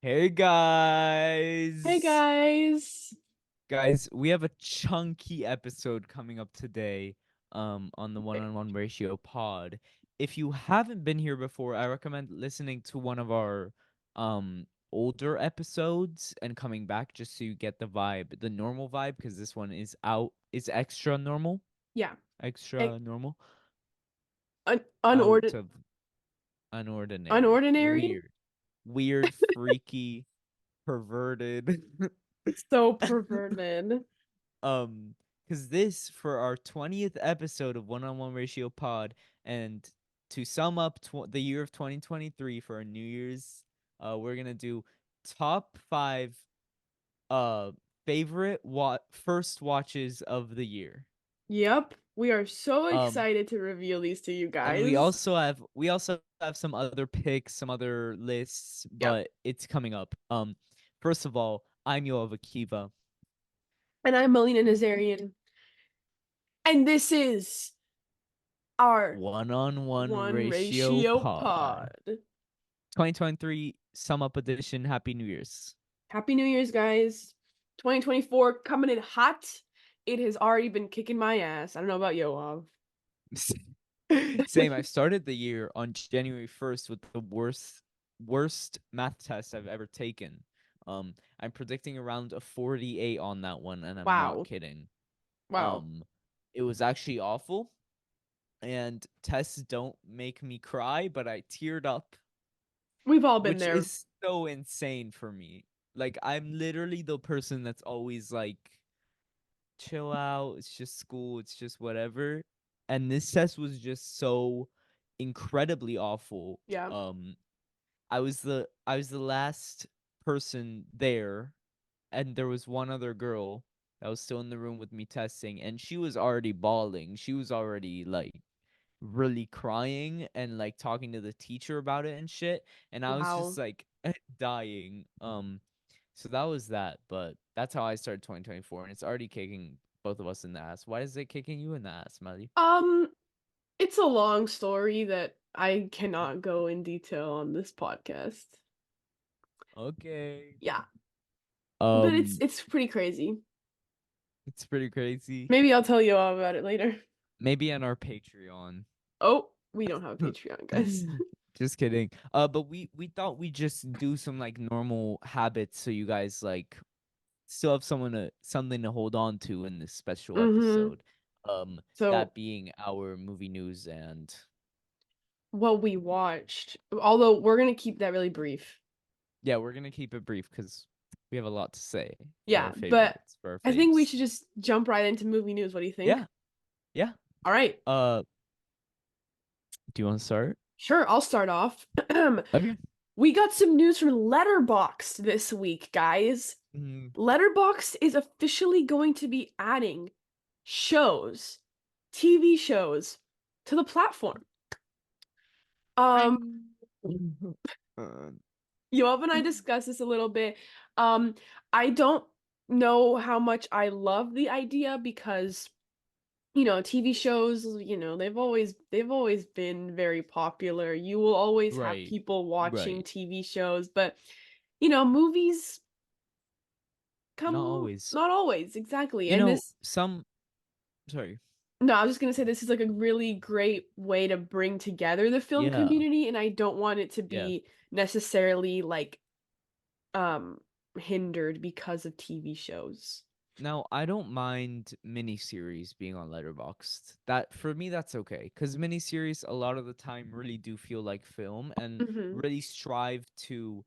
Hey Hey guys! guys. Guys, we have a chunky episode coming up today on the one-on-one ratio pod. If you haven't been here before, I recommend listening to one of our older episodes and coming back just so you get the vibe, the normal vibe, because this one is extra normal, Yeah. extra normal, out Unordinary. of unordinary, Unordinary? weird, freaky, perverted. So perverted. Um, because this for our 20th episode of One on One Ratio Pod, and to sum up the year of 2023 for our New Year's, we're gonna do top five uh favorite first watches of the year. Yep. We are so Um, excited to reveal these to you and guys. we also have some other picks, some other lists, Yep. but it's coming up. First of all, I'm Yoav Akiva. And I'm Melina Nazarian. And this is our One on One one Ratio ratio Pod. pod. 2023 Sum Up Edition. Happy New Year's. Happy New Year's, guys. 2024 coming in hot. It has already been kicking my ass. I don't know about Yoav. Same. I started the year on January 1st with the worst math test I've ever taken. I'm predicting around a 48 on that one, and I'm not Wow. kidding. Wow. Um, it was actually awful, and tests don't make me cry, but I teared up, We've all been which there. is so insane for me. Like, I'm literally the person that's always like, chill out. It's just school. It's just whatever. And this test was just so incredibly awful. Yeah. I was the last person there, and there was one other girl that was still in the room with me testing, and she was already bawling. She was already like really crying and like talking to the teacher about it and shit. And I was just Wow. like dying. So that was that, but that's how I started 2024, and it's already kicking both of us in the ass. Why is it kicking you in the ass, Meli? Um, it's a long story that I cannot go in detail on this podcast. Okay. Yeah, but it's Um, it's pretty crazy. it's pretty crazy. Maybe I'll tell you all about it later. Maybe on our Patreon. Oh, we don't have a Patreon, guys. Just kidding. But we thought we'd just do some like normal habits so you guys like still have something to hold on to in this special Mm-hmm. episode. So That being our movie news and what we watched, although we're gonna keep that really brief. yeah, we're gonna keep it brief because we have a lot to say for Yeah, our but favorites, for our I think we faves. should just jump right into movie news. What do you think? Yeah, yeah. All right. Uh, do you want to start? Sure, I'll start off. Okay. We got some news from Letterboxd this week, guys. Mm, Letterboxd is officially going to be adding shows, TV shows to the platform. Um, uh, Yoav and I discussed this a little bit. Um, I don't know how much I love the idea because, TV shows, they've always been very popular. You will always have right, people watching right. TV shows, but movies Not come always. not always, exactly. You And know, this some. Sorry. No, I was just gonna say this is like a really great way to bring together the film Yeah, community, and I don't want it to yeah. be necessarily like um hindered because of TV shows. Now, I don't mind miniseries being on Letterboxd. That for me, that's okay. Because miniseries, a lot of the time, really do feel like film and Hmm. really strive to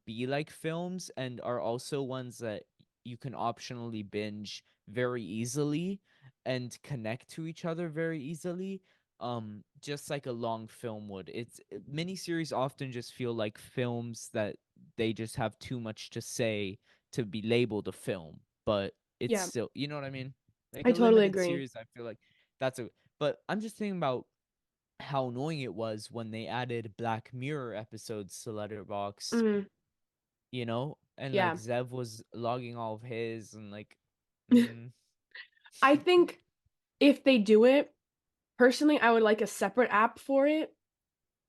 be like films and are also ones that you can optionally binge very easily and connect to each other very easily. Just like a long film would. Miniseries often just feel like films that they just have too much to say to be labeled a film, but it's Yeah, still, you know what I mean? Like I a totally limited agree. series, I feel like that's a. But I'm just thinking about how annoying it was when they added Black Mirror episodes to Letterboxd, Mm, and like yeah. Zev was logging all of his and like, mm, I think if they do it, personally, I would like a separate app for it.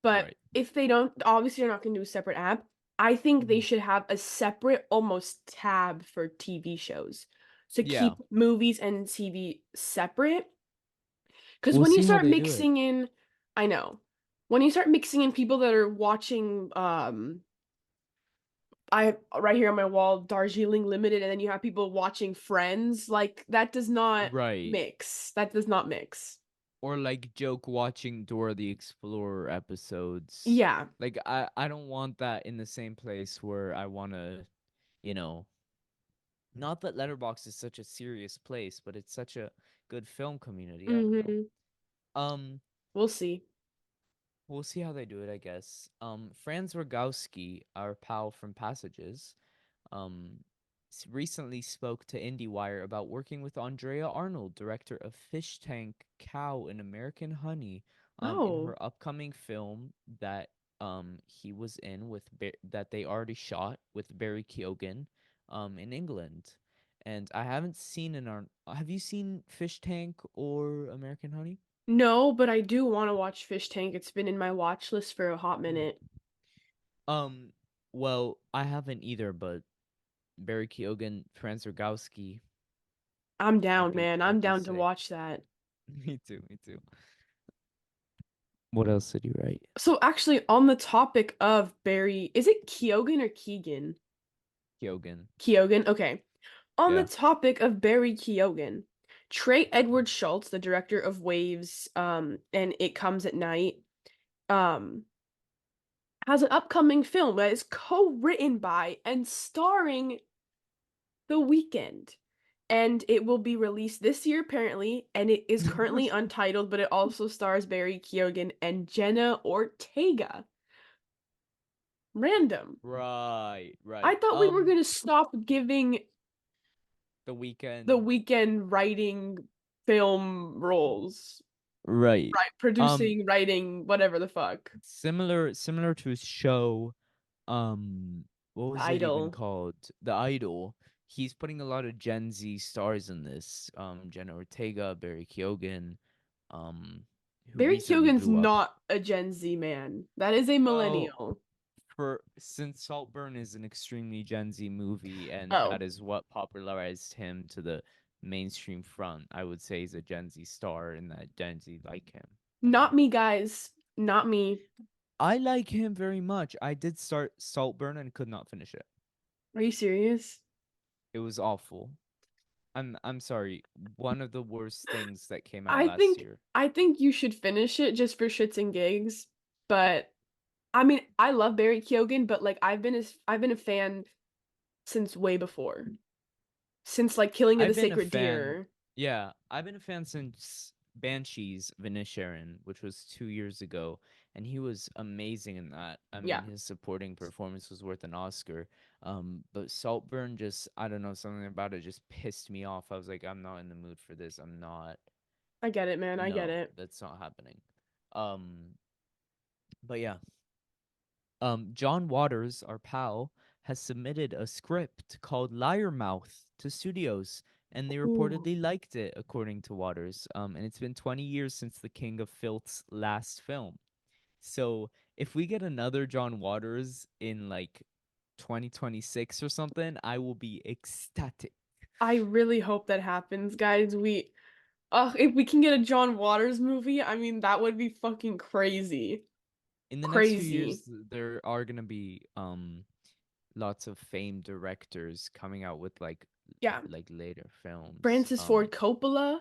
But right, if they don't, obviously you're not gonna do a separate app. I think they Mhm. should have a separate almost tab for TV shows. So Yeah, keep movies and TV separate. Because we'll when you see how start they do it. mixing in, I know, when you start mixing in people that are watching, I right here on my wall, Darjeeling Limited, and then you have people watching Friends, like that does not Right. mix. That does not mix. Or like joke watching Dora the Explorer episodes. Yeah. Like I don't want that in the same place where I want to, you know, not that Letterboxd is such a serious place, but it's such a good film community. I don't know. Mm-hmm. Um We'll see. we'll see how they do it, I guess. Franz Rogowski, our pal from Passages, um, recently spoke to IndieWire about working with Andrea Arnold, director of Fish Tank, Cow, and American Honey, in Oh, her upcoming film that he was in with that they already shot with Barry Keoghan, in England. And I haven't seen have you seen Fish Tank or American Honey? no, but I do want to watch Fish Tank. It's been in my watch list for a hot Mm. minute. Um, well, I haven't either, but Barry Keoghan, Franz Rogowski, I'm what down, do you man. what I'm do you down to say? watch that. Me too, me too. What else did you write? So actually, on the topic of Barry, is it Keoghan or Keegan? Keoghan. Keoghan. Okay. On the Yeah. topic of Barry Keoghan, Trey Edward Schultz, the director of Waves, and It Comes at Night, um, has an upcoming film that is co-written by and starring The Weeknd. And it will be released this year, apparently, and it is currently untitled, but it also stars Barry Keoghan and Jenna Ortega. Random. Right, I right. thought we were gonna stop giving The The Weekend. Weeknd writing film roles. Right. Right, Um, producing, writing, whatever the fuck. similar to his show, um, what was it even Idol. called? The Idol. He's putting a lot of Gen Z stars in this. Jenna Ortega, Barry Keoghan, um, who Barry recently Keoghan's blew up. not a Gen Z man. That is a Well, millennial. for since Saltburn is an extremely Gen Z movie, and Oh, that is what popularized him to the mainstream front, I would say he's a Gen Z star, and that Gen Z like him. not me, guys. Not me. I like him very much. I did start Saltburn and could not finish it. Are you serious? It was awful. I'm sorry. One of the worst things that came out I last think year. I think you should finish it just for shits and gigs. But I mean, I love Barry Keoghan, but like I've been a fan since way before. Since like Killing of the I've been a Sacred fan. Deer. Yeah, I've been a fan since Banshees Vinisharan, which was 2 years ago, and he was amazing in that. I Yeah, mean, his supporting performance was worth an Oscar. But Saltburn just, I don't know, something about it just pissed me off. I was like, I'm not in the mood for this. I'm not. I get it, man. I get No, it. that's not happening. Um, but yeah, John Waters, our pal, has submitted a script called Liar Mouth to studios, and they Ooh. reportedly liked it, according to Waters. And it's been 20 years since the King of Filth's last film. So if we get another John Waters in like 2026 or something, I will be ecstatic. I really hope that happens, guys. If we can get a John Waters movie, I mean, that would be fucking crazy. In the next few Crazy. years, there are gonna be lots of famed directors coming out with Yeah. like later films. Francis Ford Coppola.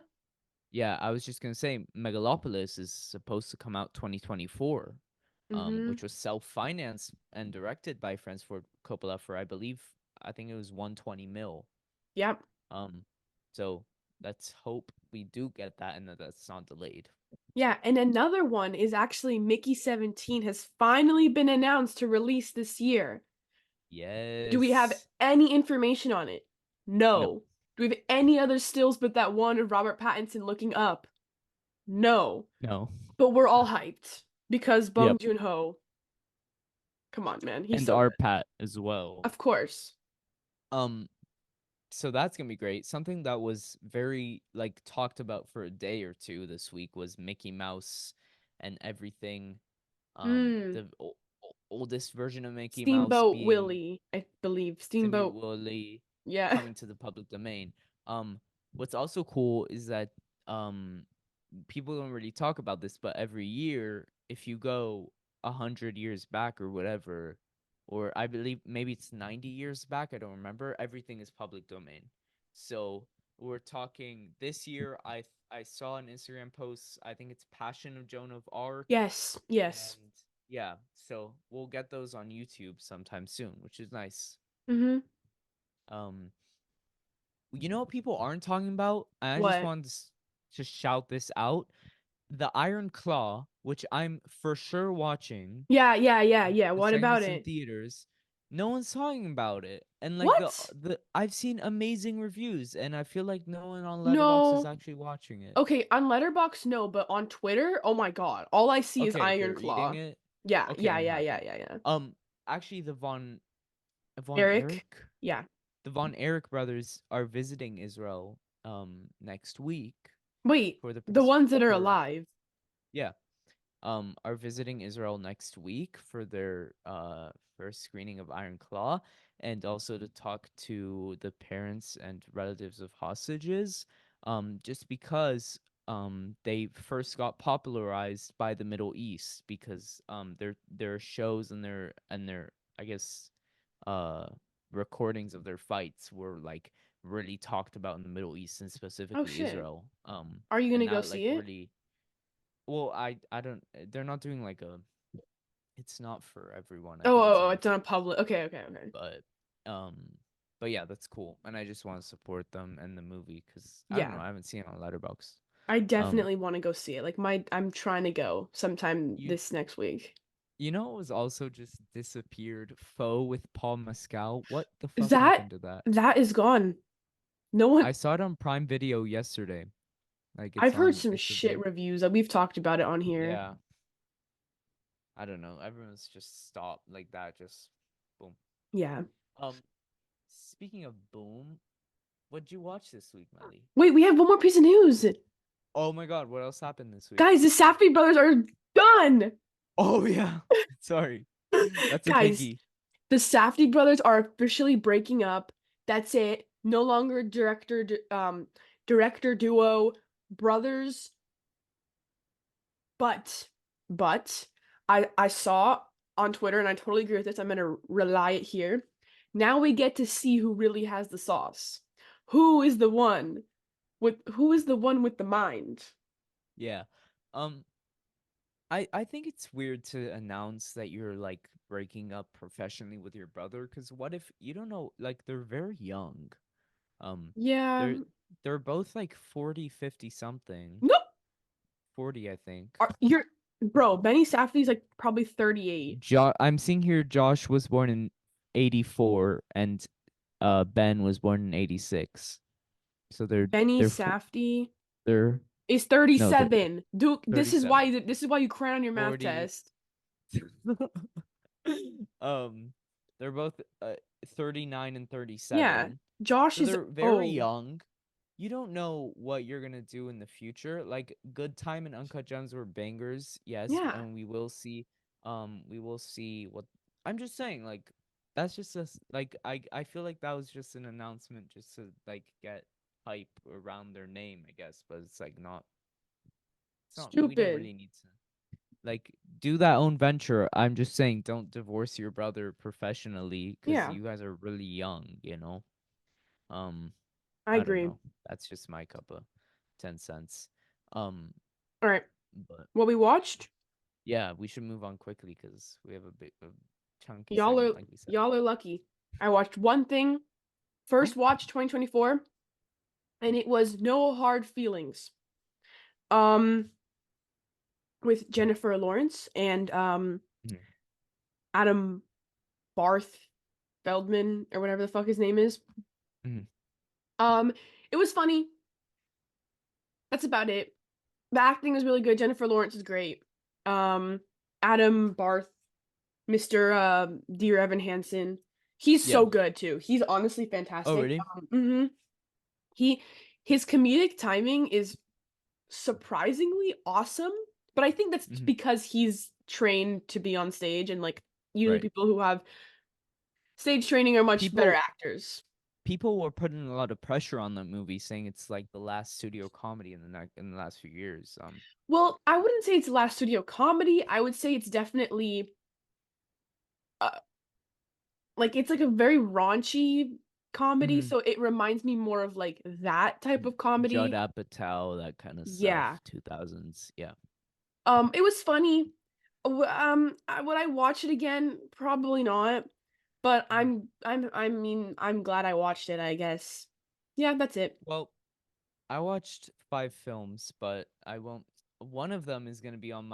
Yeah, I was just gonna say Megalopolis is supposed to come out 2024, Mm-hmm. which was self-financed and directed by Francis Ford Coppola for I think it was 120 mil. Yep. Um, so let's hope we do get that and that that's not delayed. Yeah, and another one is actually Mickey 17 has finally been announced to release this year. Do we have Yes. any information on it? No. No. Do we have any other stills but that one of Robert Pattinson looking up? No. No. But we're all hyped because Bong Yep. Joon-ho, come on, man, he's And so our good. Pat as well. Of course. Um, so that's gonna be great. Something that was very like talked about for a day or two this week was Mickey Mouse and everything. Mm. The oldest version of Mickey Mouse Steamboat being Willie, I believe. Timmy Steamboat. Willie Yeah. coming to the public domain. Um, what's also cool is that um people don't really talk about this, but every year, if you go 100 years back or whatever, or I believe maybe it's 90 years back, I don't remember. Everything is public domain. So we're talking this year. I saw an Instagram post. I think it's Passion of Joan of Arc, Yes. Yes. and yeah, so we'll get those on YouTube sometime soon, which is nice. Mm-hmm. Um, you know what people aren't talking about? And I just What? wanted to shout this out. The Iron Claw, which I'm for sure watching, Yeah, yeah, yeah, yeah. What considering about it's in it? theaters. No one's talking about it. And like What? the I've seen amazing reviews, and I feel like no one on Letterboxd is No. actually watching it. Okay, on Letterboxd, no, but on Twitter, oh my God, all I see is Okay, Iron they're eating Claw. it. Yeah, Okay, yeah, I'm yeah, yeah, happy. yeah, yeah. Um, actually, the Von Eric, Erich, yeah. the Von Erich brothers are visiting Israel next week Wait, for the the press ones that are for alive. yeah, are visiting Israel next week for their first screening of Iron Claw, and also to talk to the parents and relatives of hostages, just because they first got popularized by the Middle East because their shows and their I guess uh recordings of their fights were like really talked about in the Middle East and Oh specifically shit. Israel. Are you And gonna go that like see it? really well, I don't. They're not doing like a. It's not for everyone. I Oh, think it's oh, oh, only it's for not the public. Okay, okay, okay. but um but yeah, that's cool. And I just want to support them and the movie because I don't know. Yeah, I haven't seen it on Letterboxd. I Um, definitely want to go see it. Like I'm trying to go sometime you this next week. you know it was also just disappeared. Foe with Paul Mescal. What the fuck That happened to that? that is gone. No one. I saw it on Prime Video yesterday. Like it's I've heard on. some It's shit available. reviews. We've talked about it on here. Yeah, I don't know. Everyone's just stopped like that. Just boom. Yeah. Um, speaking of boom, what'd you watch this week, Melly? Wait, we have one more piece of news. Oh my god, what else happened this week? Guys, the Safdie brothers are done. Oh yeah. Sorry. That's a Guys, biggie. the Safdie brothers are officially breaking up. That's it. No longer director duo brothers, but but I saw on Twitter and I totally agree with this. I'm going to rely it here. Now we get to see who really has the sauce. Who is the one with the mind? Yeah. Um I think it's weird to announce that you're like breaking up professionally with your brother cuz what if you don't know like they're very young. Um Yeah. they're they're both like 40, 50 something. Nope. 40 I think. You're bro, Benny Safdie's like probably 38. I'm seeing here Josh was born in 84 and Ben was born in 86. So Benny they're Safdie they're is no, they're 37. Duke, 37. this is why you cried on your math 40 test. um they're both 39 and Yeah. 37. Josh So is they're very old. young. You don't know what you're going to do in the future. Like Good Time and Uncut Gems were bangers. Yes, Yeah. and we will see what I'm just saying like that's just like I feel like that was just an announcement just to like get hype around their name, I guess, but it's not we don't Stupid. really need to like do that own venture. I'm just saying don't divorce your brother professionally because Yeah, you guys are really young, you know. Um, I I don't agree. know. That's just my cup of 10 cents. Um, All right. but What we watched? yeah, we should move on quickly because we have a big a chunky Y'all segment, are like we said. y'all are lucky. I watched one thing, Oh, first watch 2024, and it was No Hard Feelings. Um, with Jennifer Lawrence and mhm, Adam Barth Feldman or whatever the fuck his name is. mhm. Um, it was funny. That's about it. The acting was really good. Jennifer Lawrence is great. Um, Adam Barth, Mr. Dear Evan Hansen, he's Yeah. so good too. He's honestly Oh, fantastic. really? He his comedic timing is surprisingly awesome, but I think that's Hmm. because he's trained to be on stage and like Usually Right. people who have stage training are much better People actors. people were putting a lot of pressure on that movie, saying it's like the last studio comedy in the last few years. Well, I wouldn't say it's the last studio comedy. I would say it's definitely uh, like it's like a very raunchy comedy, Mhm. so it reminds me more of like that type of Judd comedy. Apatow, that kind of Yeah. stuff. 2000s. Yeah. It was funny. Would I watch it again? Probably not. But Mhm. I mean, I'm glad I watched it, I guess. Yeah, that's it. Well, I watched 5 films, but I won't. One of them is gonna be on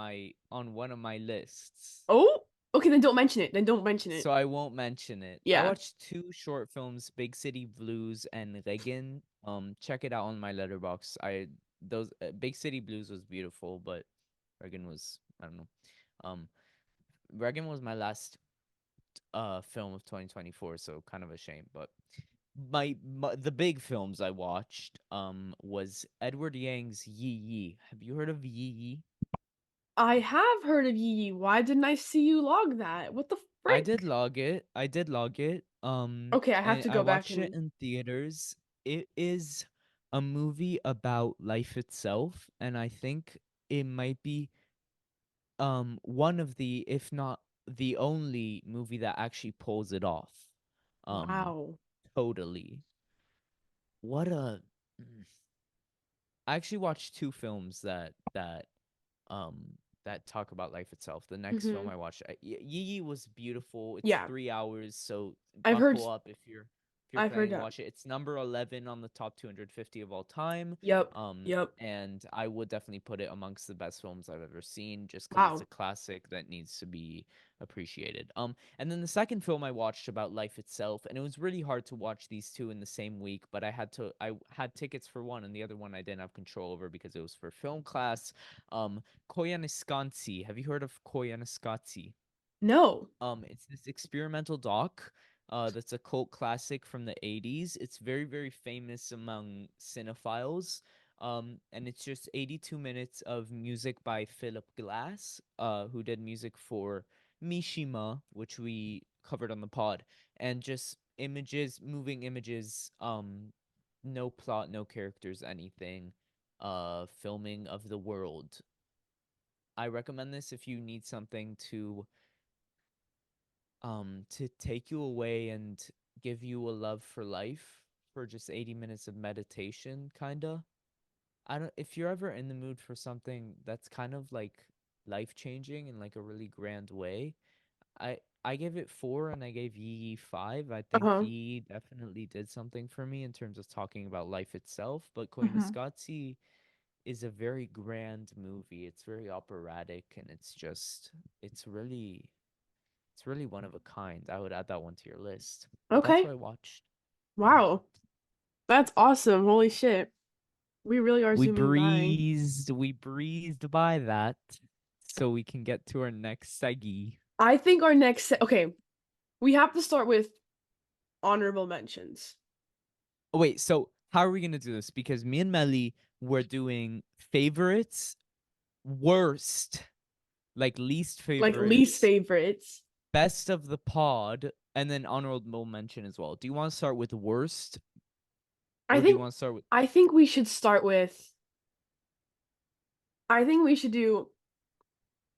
one of my lists, Oh, okay, then don't mention it. Then don't mention it. so I won't mention it. I Yeah. watched 2 short films, Big City Blues and Regan. Check it out on my letterbox. Those Big City Blues was beautiful, but Regan was, I don't know. Um, Regan was my last film of 2024, so kind of a shame. But the big films I watched was Edward Yang's Yi Yi. Have you heard of Yi Yi? I have heard of Yi Yi. Why didn't I see you log that? What the I did frick? log it. I did log it. Okay, I have And to I go back watched it and in theaters. It is a movie about life itself, and I think it might be one of the, if not the only movie that actually pulls it off. Um wow. Totally. What a mm, I actually watched 2 films um that talk about life itself. The next film Hmm. I watched, Yi Yi was beautiful. It's Yeah, 3 hours, so I've heard buckle up if you're I've heard planning to that. watch it. It's number 11 on the top 250 of all time. Yep. Yep. And I would definitely put it amongst the best films I've ever seen, just because it's a Wow. classic that needs to be appreciated. And then the second film I watched about life itself, and it was really hard to watch these two in the same week, but I had tickets for one, and the other one I didn't have control over because it was for film class. Koyaanisqatsi. Have you heard of Koyaanisqatsi? No. It's this experimental doc. That's a cult classic from the 80s. It's very, very famous among cinephiles. And it's just 82 minutes of music by Philip Glass, who did music for Mishima, which we covered on the pod, and just images, moving images, no plot, no characters, anything. Filming of the world. I recommend this if you need something to take you away and give you a love for life for just 80 minutes of meditation, kinda. I don't If you're ever in the mood for something that's kind of like life changing in like a really grand way, I gave it 4 and I gave Yi 5. I think Uh-huh. Yi definitely did something for me in terms of talking about life itself, but Hmm. Koyaanisqatsi is a very grand movie. It's very operatic, and it's really one of a kind. I would add that one to your list. But that's Okay. what I watched. Mhm. Wow. That's awesome. Holy shit. We really are zooming by. We breezed by that so we can get to our next segi. I think our okay, we have to start with honorable mentions. Oh, wait, so how are we gonna do this? Because me and Meli were doing favorites, worst, like least Like least favorites, favorites. best of the pod, and then honorable mention as well. Do you want to start with worst, I or do you think want to start with? I think we should start with I think we should do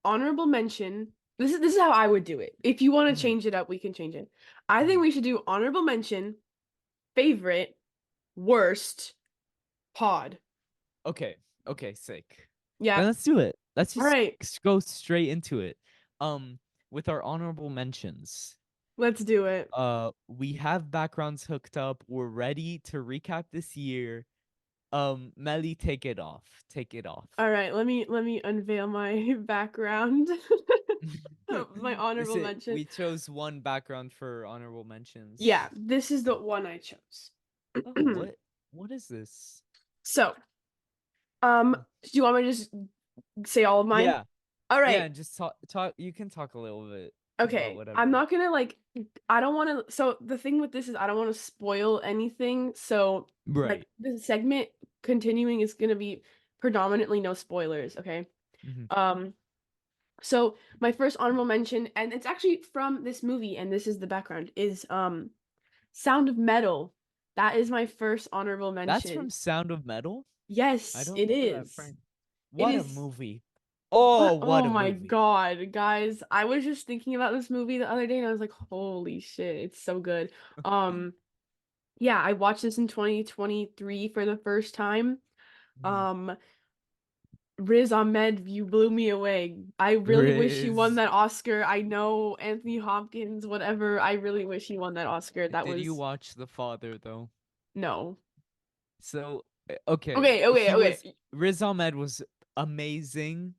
honorable mention. This is how I would do it. If you want to Mhm, change it up, we can change it. I think mhm. we should do honorable mention, favorite, worst, pod. Okay. Okay, sick. Yeah. Then let's do it. Let's All just right. go straight into it. Um, with our honorable mentions. Let's do it. We have backgrounds hooked up. We're ready to recap this year. Melly, take it off. Take it off. All right. Let me unveil my background. My Is honorable it mention. we chose one background for honorable mentions? Yeah, this is the one I chose. Oh, what is this? So, Oh, do you want me to just say all of mine? yeah. All Yeah, right. and just talk you can talk a little bit about Okay. I'm whatever. not gonna like I don't want to so the thing with this is I don't want to spoil anything. So, like Right. the segment continuing is gonna be predominantly no spoilers, okay? Hmm. Um So my first honorable mention, and it's actually from this movie, and this is the background, is Sound of Metal. That is my first honorable That's from mention. Sound of Metal? I Yes, don't it remember that is. frame. It What a is. movie. Oh, what Oh a my movie. God, guys. I was just thinking about this movie the other day and I was like, holy shit, it's so good. Um, yeah, I watched this in 2023 for the first time. Mhm. Um, Riz Ahmed, you blew me away. I really wish he won Riz. that Oscar. I know Anthony Hopkins, whatever. I really wish he won that Oscar. That Did you was watch The Father though? no. So, okay, Okay, okay, he was okay. Riz Ahmed was amazing.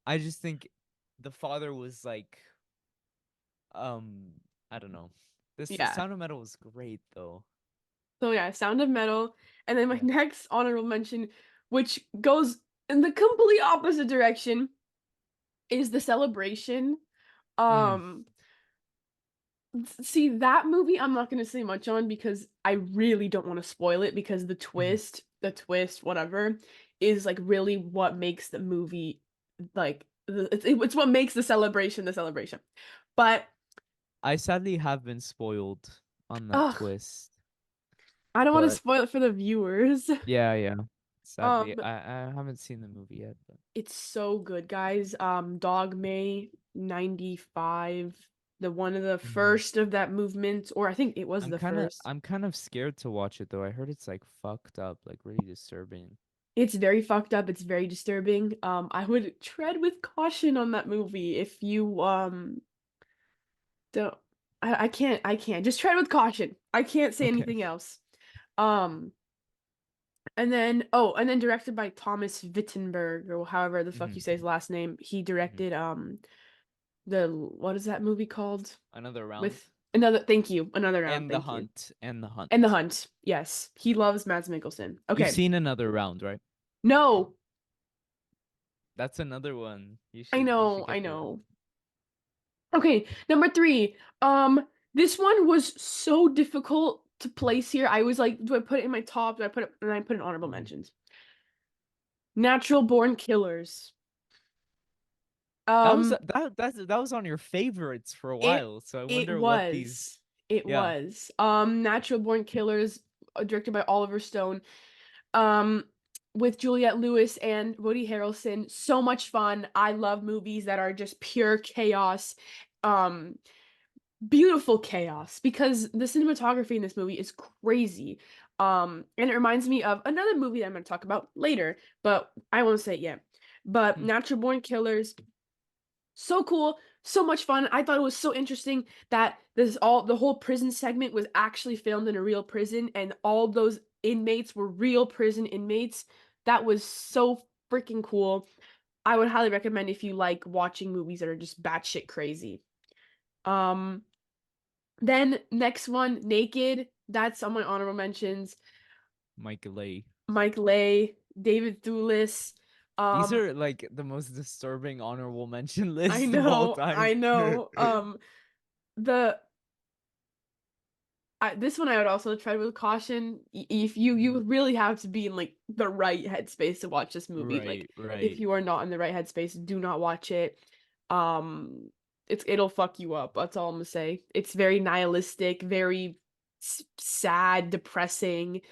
I just think The Father was like, um, I don't know. This Yeah. Sound of Metal was great though. So yeah, Sound of Metal. And then my Yeah. next honorable mention, which goes in the complete opposite direction, is The Celebration. Mm, Um, See, that movie I'm not going to say much on because I really don't want to spoil it because mhm. the twist, whatever, is like really what makes the movie like it's what makes the celebration the celebration. But I sadly have been spoiled on that ugh, twist, I don't want to but spoil it for the viewers. yeah, yeah. Sadly, Um, I haven't seen the movie yet, but it's so good, guys. Dog May 95, the one of the mhm. first of that movement, or I think it was the first. I'm kind of scared to watch it though. I heard it's like fucked up, like really disturbing. It's very fucked up. It's very disturbing. I would tread with caution on that movie if you don't I can't. Just tread with caution. I can't say Okay. anything else. Um and then directed by Thomas Wittenberg or however the fuck you Hmm. say his last name. He Hmm. directed the what is that movie called? Another round. With another thank you. Another round, And the thank you. hunt. And the And The hunt. Hunt. Yes. He loves Mads Mikkelsen. You've Okay. seen another round, right? No, That's another one. I You know, should I get to it. know. Okay, number three. This one was so difficult to place here. I was like, do I put it in my top? Do I put it? And I put in honorable Mhm. mentions. Natural Born Killers. That was Um, that was on your favorites for a it while, so I it wonder what these. was. It Yeah. was. Natural Born Killers, directed by Oliver Stone. Um, with Juliette Lewis and Woody Harrelson. So much fun. I love movies that are just pure chaos. Um, Beautiful chaos because the cinematography in this movie is crazy. And it reminds me of another movie that I'm going to talk about later, but I won't say it yet. But Hmm. Natural Born Killers, so cool, so much fun. I thought it was so interesting that the whole prison segment was actually filmed in a real prison and all those inmates were real prison inmates. That was so freaking cool. I would highly recommend if you like watching movies that are just batshit crazy. Um then next one, Naked. That's on my honorable mentions. Michael Lay. Mike Leigh, David Thewlis. These Um, are like the most disturbing honorable mention I list of all know, time. I know. The this one I would also tread with caution. If you Mhm. would really have to be in like the right headspace to watch this movie. Like Right, if right. you are not in the right headspace, do not watch it. Um, it'll fuck you up. That's all I'm gonna say. It's very nihilistic, very sad, depressing.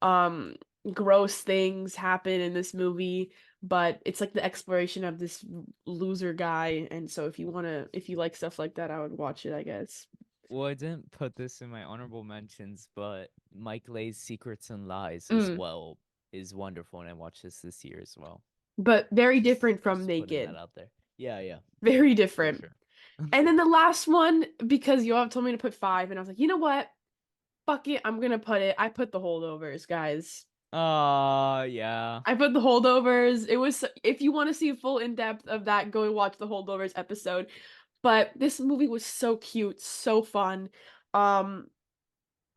um Gross things happen in this movie, but it's like the exploration of this loser guy, and so if you like stuff like that, I would watch it, I guess. Well, I didn't put this in my honorable mentions, but Mike Lay's Secrets and Lies as Mm. well is wonderful, and I watched this year as well. But very different from Putting that Naked. out there. Yeah, yeah, Very for different. sure. And then the last one, because Yoav told me to put five, and I was like, you know what? Fuck it, I'm gonna put it. I put The Holdovers, guys. Yeah. I put The Holdovers. It was if you want to see a full in depth of that, go and watch The Holdovers episode. But this movie was so cute, so fun. Um,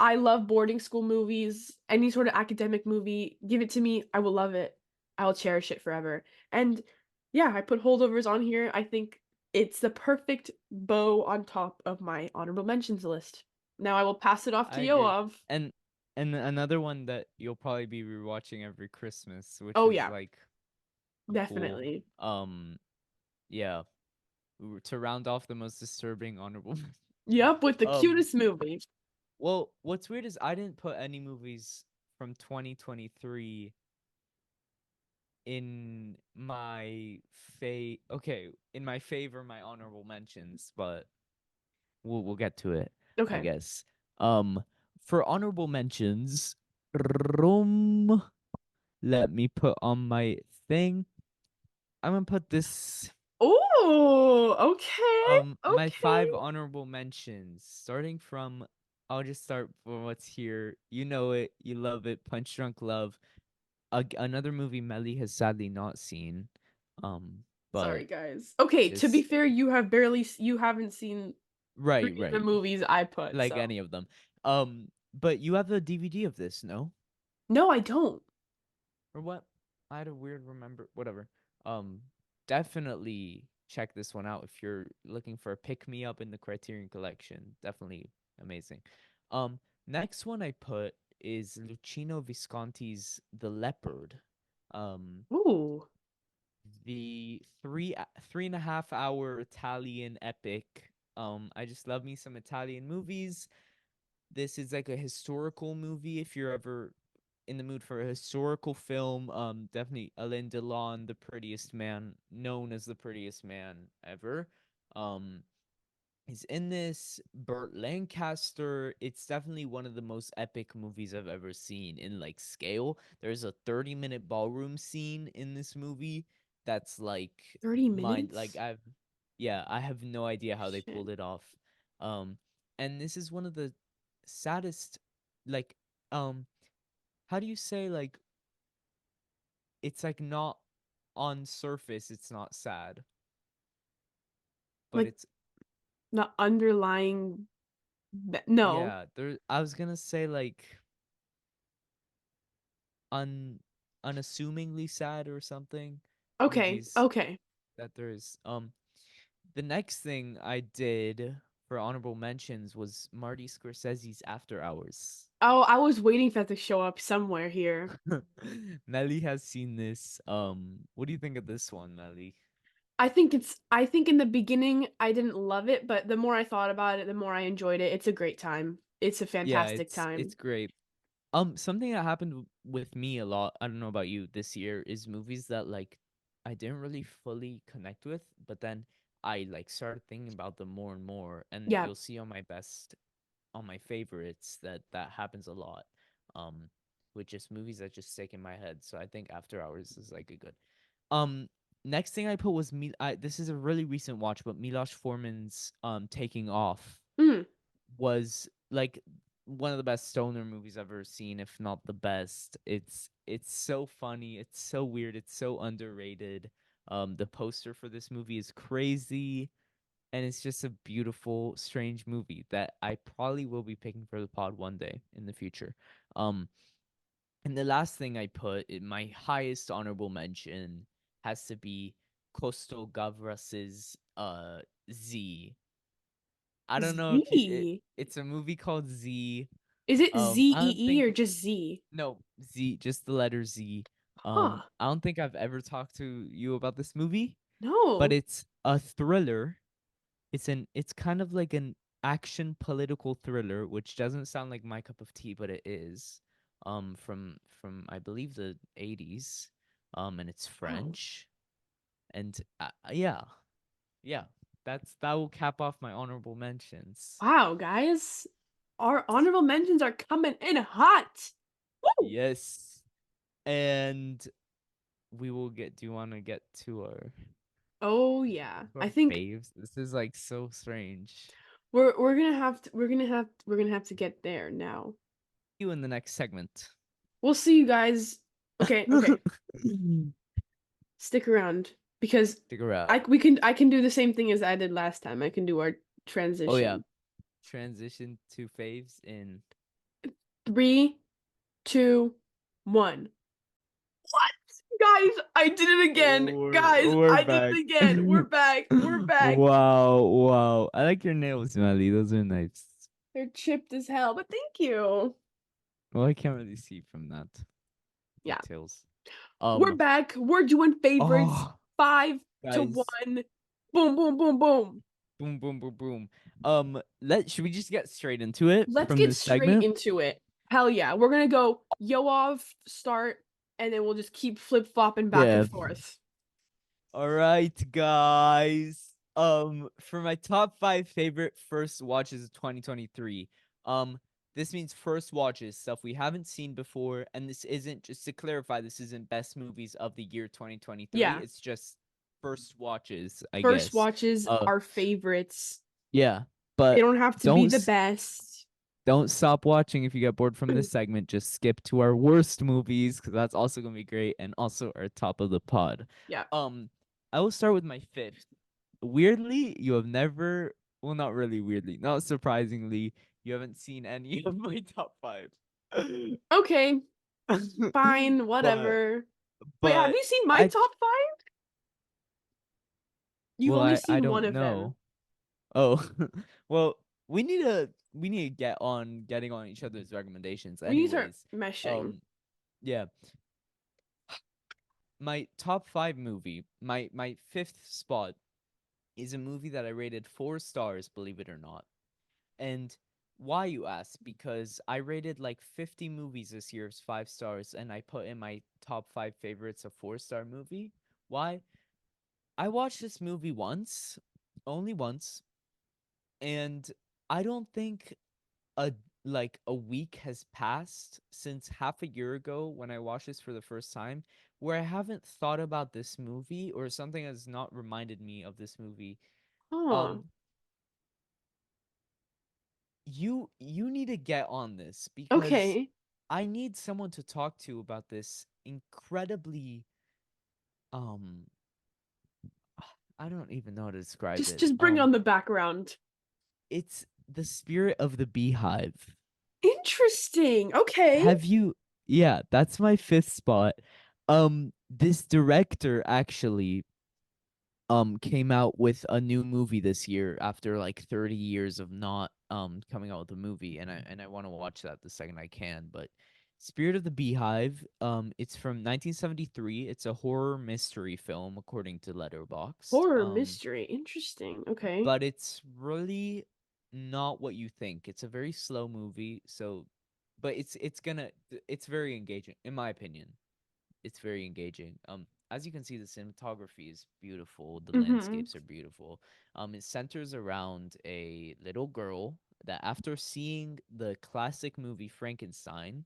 I love boarding school movies. Any sort of academic movie, give it to me. I will love it. I will cherish it forever. And yeah, I put Holdovers on here. I think it's the perfect bow on top of my honorable mentions list. Now I will pass it off I to agree. Yoav. And another one that you'll probably be rewatching every Christmas, which Oh is yeah, like cool. definitely. Yeah. to round off the most disturbing honorable. Yep, with the um, cutest movie. well, what's weird is I didn't put any movies from 2023 in my okay, in my favor, my honorable mentions, but we'll get to it, I Okay. guess. Um, for honorable mentions, room, let me put on my thing. I'm gonna put this Oh, okay. my Okay. 5 honorable mentions, starting from I'll just start from what's here. You know it, you love it, Punch Drunk Love. Another movie Meli has sadly not seen. Sorry, But guys. Okay, to be just fair, you haven't seen three right, of the right. movies I put, Like so. any of them. But you have a DVD of this, no? No, I don't. Or what? I had a weird remember whatever. Um Definitely check this one out if you're looking for a pick me up in the Criterion collection. Definitely amazing. Um Next one I put is Luchino Visconti's The Leopard. Um Ooh. the 3.5 hour Italian epic. I just love me some Italian movies. This is like a historical movie. If you're ever in the mood for a historical film, definitely Alain Delon, the prettiest man, known as the prettiest man ever. Um, is in this. Burt Lancaster. It's definitely one of the most epic movies I've ever seen in like scale. There's a 30-minute ballroom scene in this movie that's like 30 mind like minutes? I have no idea how they Shit. pulled it off. Um and this is one of the saddest, like, um how do you say, like, it's like not on surface it's not sad, but Like, it's not underlying. No. yeah, there I was gonna say like un unassumingly sad or something. Okay. Movies Okay. that there's the next thing I did for honorable mentions was Marty Scorsese's After Hours. Oh, I was waiting for that to show up somewhere here. Melly has seen this. What do you think of this one, Melly? I think in the beginning I didn't love it, but the more I thought about it, the more I enjoyed it. It's a great time. It's a Yeah, fantastic it's time. great. Something that happened with me a lot, I don't know about you, this year is movies that like I didn't really fully connect with, but then I like started thinking about them more and more, and Yeah. you'll see on my best on my favorites that that happens a lot. Um with just movies that just stick in my head. So I think After Hours is like a good. Um Next thing I put was this is a really recent watch, but Milos Forman's Taking Off Mm. was like one of the best stoner movies I've ever seen, if not the best. It's so funny, it's so weird, it's so underrated. The poster for this movie is crazy, and it's just a beautiful, strange movie that I probably will be picking for the pod one day in the future. Um, and the last thing I put in my highest honorable mention has to be Costo Gavras's Z. I don't know if Z. it's a movie called Z. Is it I don't Z-E-E think or just Z? no Z, just the letter Z. Huh. I don't think I've ever talked to you about this movie, but No. it's a thriller. It's kind of like an action political thriller, which doesn't sound like my cup of tea, but it is. From I believe the 80s. And it's Wow. French. And yeah, yeah. That will cap off my honorable mentions. Wow, guys. Our honorable mentions are coming in hot. Woo! Yes. And we will get do you want to get Oh yeah. to I our think faves? This is like so strange. we're gonna have to get there now. You in the next segment. We'll see you guys. Okay, okay. Stick around because Stick around. I can do the same thing as I did last time. I can do our Oh yeah. transition. Transition to faves in 3, 2, 1. What? Guys, I did it again. Guys, we're I did back. it again. We're back. We're back. Wow, wow. I like your nails, Melly. Those are nice. They're chipped as hell, but thank you. Well, I can't really see from that Yeah. details. We're Um, back. We're doing favorites. oh, 5 to guys, 1. Boom, boom, boom, boom. Boom, boom, boom, boom. Let should we just get straight into it Let's from get this straight segment? into it. Hell yeah. We're gonna go Yoav start, and then we'll just keep flip flopping back and Yeah. forth. All right, guys. For my top five favorite first watches of 2023. Um, this means first watches, stuff we haven't seen before, and this isn't, just to clarify, this isn't best movies of the year 2023. Yeah. It's just first watches, I First guess. watches Uh, are favorites. yeah, They but don't have to be don't the s- best. don't stop watching if you get bored from this segment. Just skip to our worst movies because that's also gonna be great, and also our top of the pod. Yeah. Um, I will start with my fifth. Weirdly, you have never, well, not really weirdly, not surprisingly, you haven't seen any of my top five. Okay, fine, but whatever. Wait, have but you seen my I top five? You've well only I seen one don't of them. know. Oh, well, we need to get on getting on each other's recommendations. We need to start Anyways, meshing. um, yeah, my top five movie, my fifth spot is a movie that I rated 4 stars, believe it or not. And why, you ask? Because I rated like 50 movies this year as 5 stars, and I put in my top five favorites a 4 star movie. Why? I watched this movie once, only once, and I don't think a a week has passed since half a year ago when I watched this for the first time where I haven't thought about this movie or something has not reminded me of this movie. Oh, Um, you need to get on this because okay. I need someone to talk to about this incredibly um I don't even know how to describe Just it. just bring on the background. It's The Spirit of the Beehive. Interesting. Okay. Have you Yeah, that's my fifth spot. This director actually came out with a new movie this year after like 30 years of not coming out with a movie, and I want to watch that the second I can. But Spirit of the Beehive, it's from 1973. It's a horror mystery film according to Letterboxd. Horror mystery. Interesting. Okay. But it's really not what you think. It's a very slow movie, so but it's very engaging in my opinion. It's very engaging. As you can see, the cinematography is beautiful. The Mm-hmm. landscapes are beautiful. It centers around a little girl that, after seeing the classic movie Frankenstein,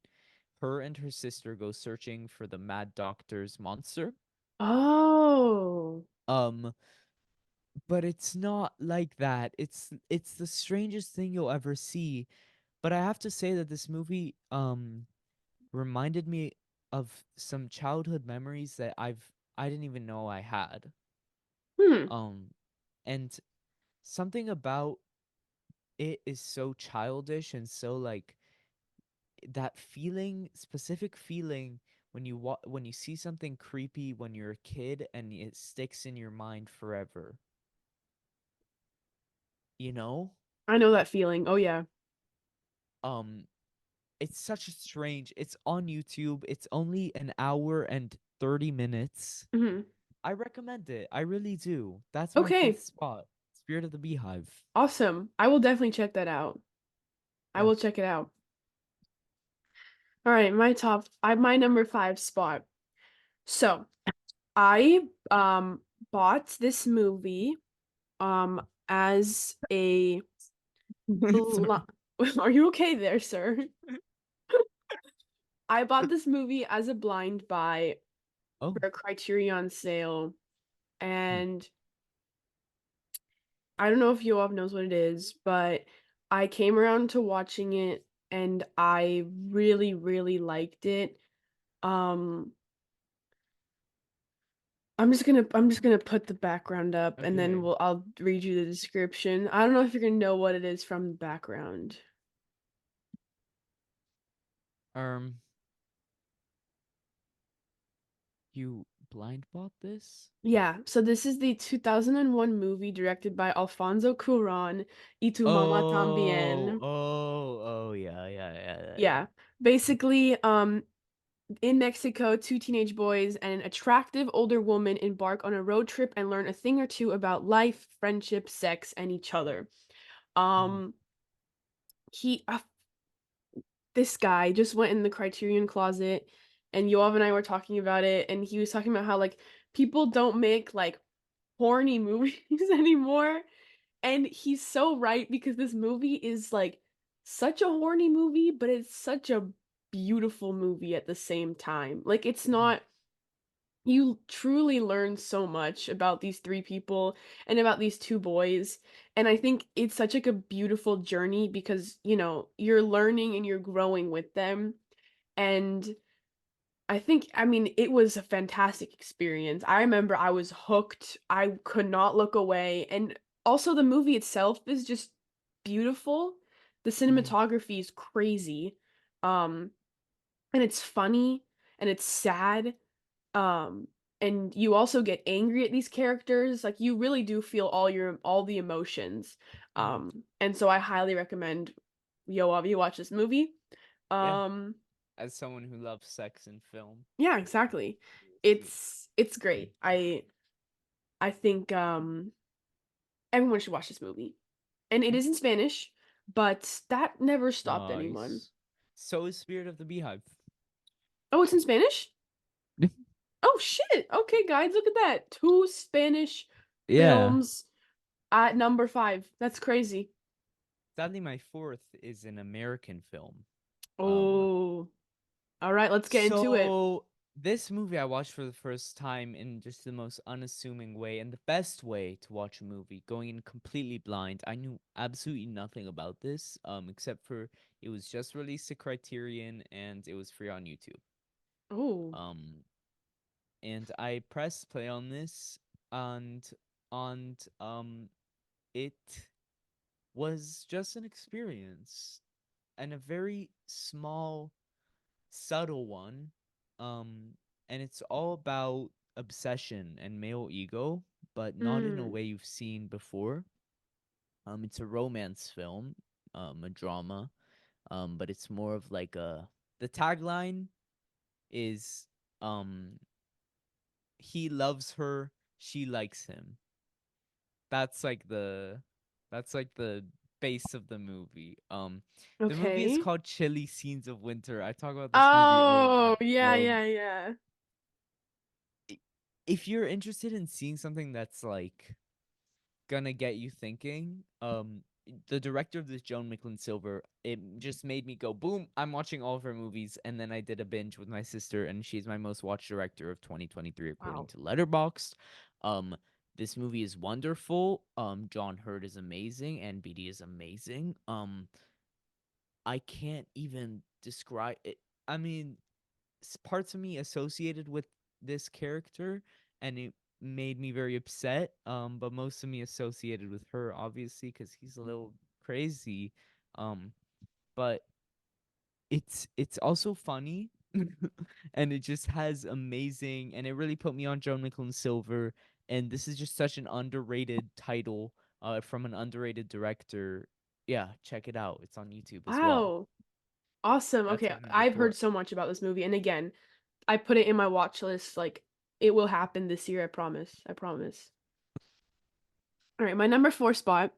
her and her sister go searching for the Mad Doctor's monster. Oh. Um, but it's not like that. It's the strangest thing you'll ever see. But I have to say that this movie reminded me of some childhood memories that I didn't even know I had. Hmm. Um and something about it is so childish and so like that feeling, specific feeling when when you see something creepy when you're a kid and it sticks in your mind forever. You know? I know that feeling. Oh yeah. Um it's such a strange. It's on YouTube. It's only an hour and 30 minutes. Mm-hmm. I recommend it. I really do. That's my Okay. fifth spot. Spirit of the Beehive. Awesome. I will definitely check that out. I Yeah. will check it out. All right, my number five spot. So I bought this movie as a Sorry. are you okay there, sir? I bought this movie as a blind buy Oh. for a Criterion sale, Hmm. and I don't know if Yoav knows what it is, but I came around to watching it and I really, really liked it. Um, I'm just gonna put the background up and then Okay. I'll read you the description. I don't know if you're gonna know what it is from the background. Um, you blind bought this? Yeah, so this is the 2001 movie directed by Alfonso Cuarón, Y tu mamá Oh, también. oh, oh, yeah, yeah, yeah, yeah, yeah. Yeah. Basically, In Mexico, two teenage boys and an attractive older woman embark on a road trip and learn a thing or two about life, friendship, sex, and each other. Mhm. Um, he this guy just went in the Criterion closet, and Yoav and I were talking about it, and he was talking about how like people don't make like horny movies anymore. And he's so right because this movie is like such a horny movie, but it's such a beautiful movie at the same time. Like it's Mhm. not you truly learn so much about these three people and about these two boys. And I think it's such like a beautiful journey because, you're learning and you're growing with them. And I mean, it was a fantastic experience. I remember I was hooked. I could not look away. And also the movie itself is just beautiful. The Mhm. cinematography is crazy. Um, and it's funny and it's sad. Um, and you also get angry at these characters. Like you really do feel all the emotions. Mhm. And so I highly recommend Yoav you watch this movie. Yeah, Um, as someone who loves sex in film, yeah, exactly. you'll see. It's great. I think everyone should watch this movie. And it Mhm. is in Spanish, but that never stopped anyone. Nice. So is Spirit of the Beehive. Oh, it's in Spanish? Oh shit. Okay, guys, look at that. Two Spanish Yeah. films at number 5. That's crazy. Sadly, my fourth is an American film. Um, Oh. All right, let's get into it. so this movie I watched for the first time in just the most unassuming way and the best way to watch a movie, going in completely blind. I knew absolutely nothing about this, except for it was just released to Criterion and it was free on YouTube. Oh. Um, and I pressed play on this and it was just an experience and a very small subtle one. Um, and it's all about obsession and male ego, but not in a Mm. way you've seen before. It's a romance film, a drama, but it's more of like the tagline is um he loves her, she likes him. That's like the base of the movie. The movie is Okay. called Chilly Scenes of Winter. I talk about this movie a Oh, lot. yeah, yeah, yeah. I- if you're interested in seeing something that's like gonna get you thinking, the director of this, Joan Micklin Silver, it just made me go boom. I'm watching all of her movies, and then I did a binge with my sister, and she's my most watched director of 2023 according Wow. to Letterboxd. Um, this movie is wonderful. John Hurt is amazing, and BD is amazing. I can't even describe it. I mean, parts of me associated with this character, and it made me very upset. But most of me associated with her, obviously, because he's a little crazy. Um, but it's also funny, and it just has amazing, and it really put me on Joan Nicholson Silver. And this is just such an underrated title, from an underrated director. Yeah, check it out. It's on YouTube as well. Wow. Awesome. That's Okay, my number I've heard four. so much about this movie, and again, I put it in my watch list. Like, it will happen this year. I promise. I promise. All right, my number 4 spot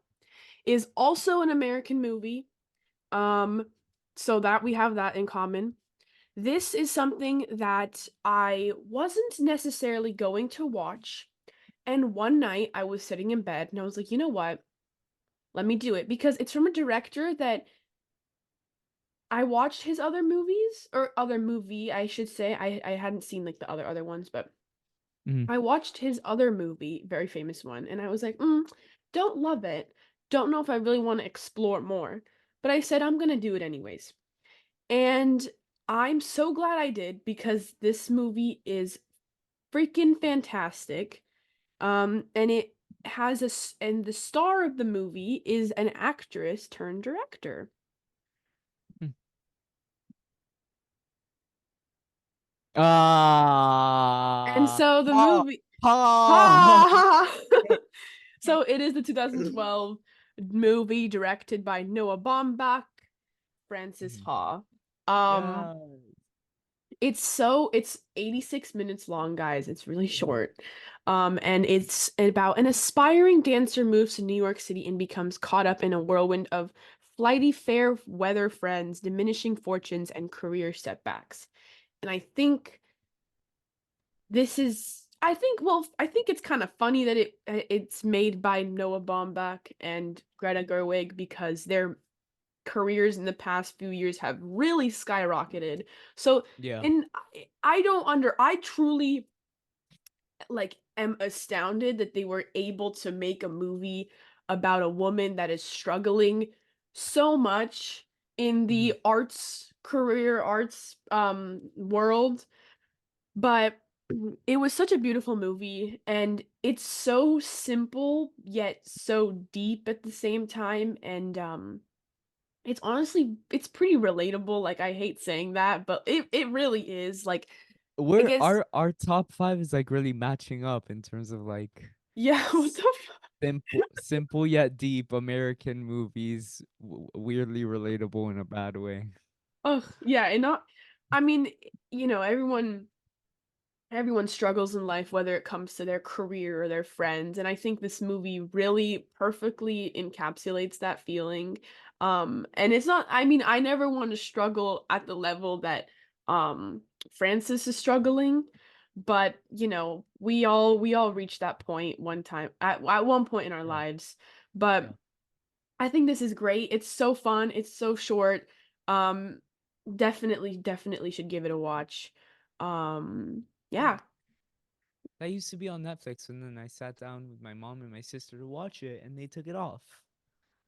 is also an American movie. Um, so that we have that in common. This is something that I wasn't necessarily going to watch, and one night I was sitting in bed and I was like, you know what? Let me do it because it's from a director that I watched his other movies or other movie, I should say. I hadn't seen like the other ones, but Mhm. I watched his other movie, very famous one, and I was like, don't love it. Don't know if I really want to explore more. But I said I'm gonna do it anyways. And I'm so glad I did because this movie is freaking fantastic. And it has and the star of the movie is an actress turned director. And Ah, so the ha, movie ha. ha! So it is the 2012 movie directed by Noah Baumbach, Francis Mhm. Ha. Yeah. It's 86 minutes long, guys. It's really short. And it's about an aspiring dancer moves to New York City and becomes caught up in a whirlwind of flighty fair weather friends, diminishing fortunes, and career setbacks. And I think it's kind of funny that it's made by Noah Baumbach and Greta Gerwig because their careers in the past few years have really skyrocketed. So, Yeah. and I truly like am astounded that they were able to make a movie about a woman that is struggling so much in Mhm. the arts world, but it was such a beautiful movie and it's so simple yet so deep at the same time, and it's pretty relatable. Like, I hate saying that, but it really is. Like, I We're guess, our top five is like really matching up in terms of like yeah, what the simple yet deep American movies, weirdly relatable in a bad way. ugh, yeah, and not I mean, everyone struggles in life, whether it comes to their career or their friends, and I think this movie really perfectly encapsulates that feeling. And it's not I mean, I never want to struggle at the level that Francis is struggling, but we all reach that point one time at one point in our Yeah. lives. But Yeah. I think this is great. It's so fun. It's so short. Um, definitely should give it a watch. Yeah. Yeah. That used to be on Netflix, and then I sat down with my mom and my sister to watch it, and they took it off.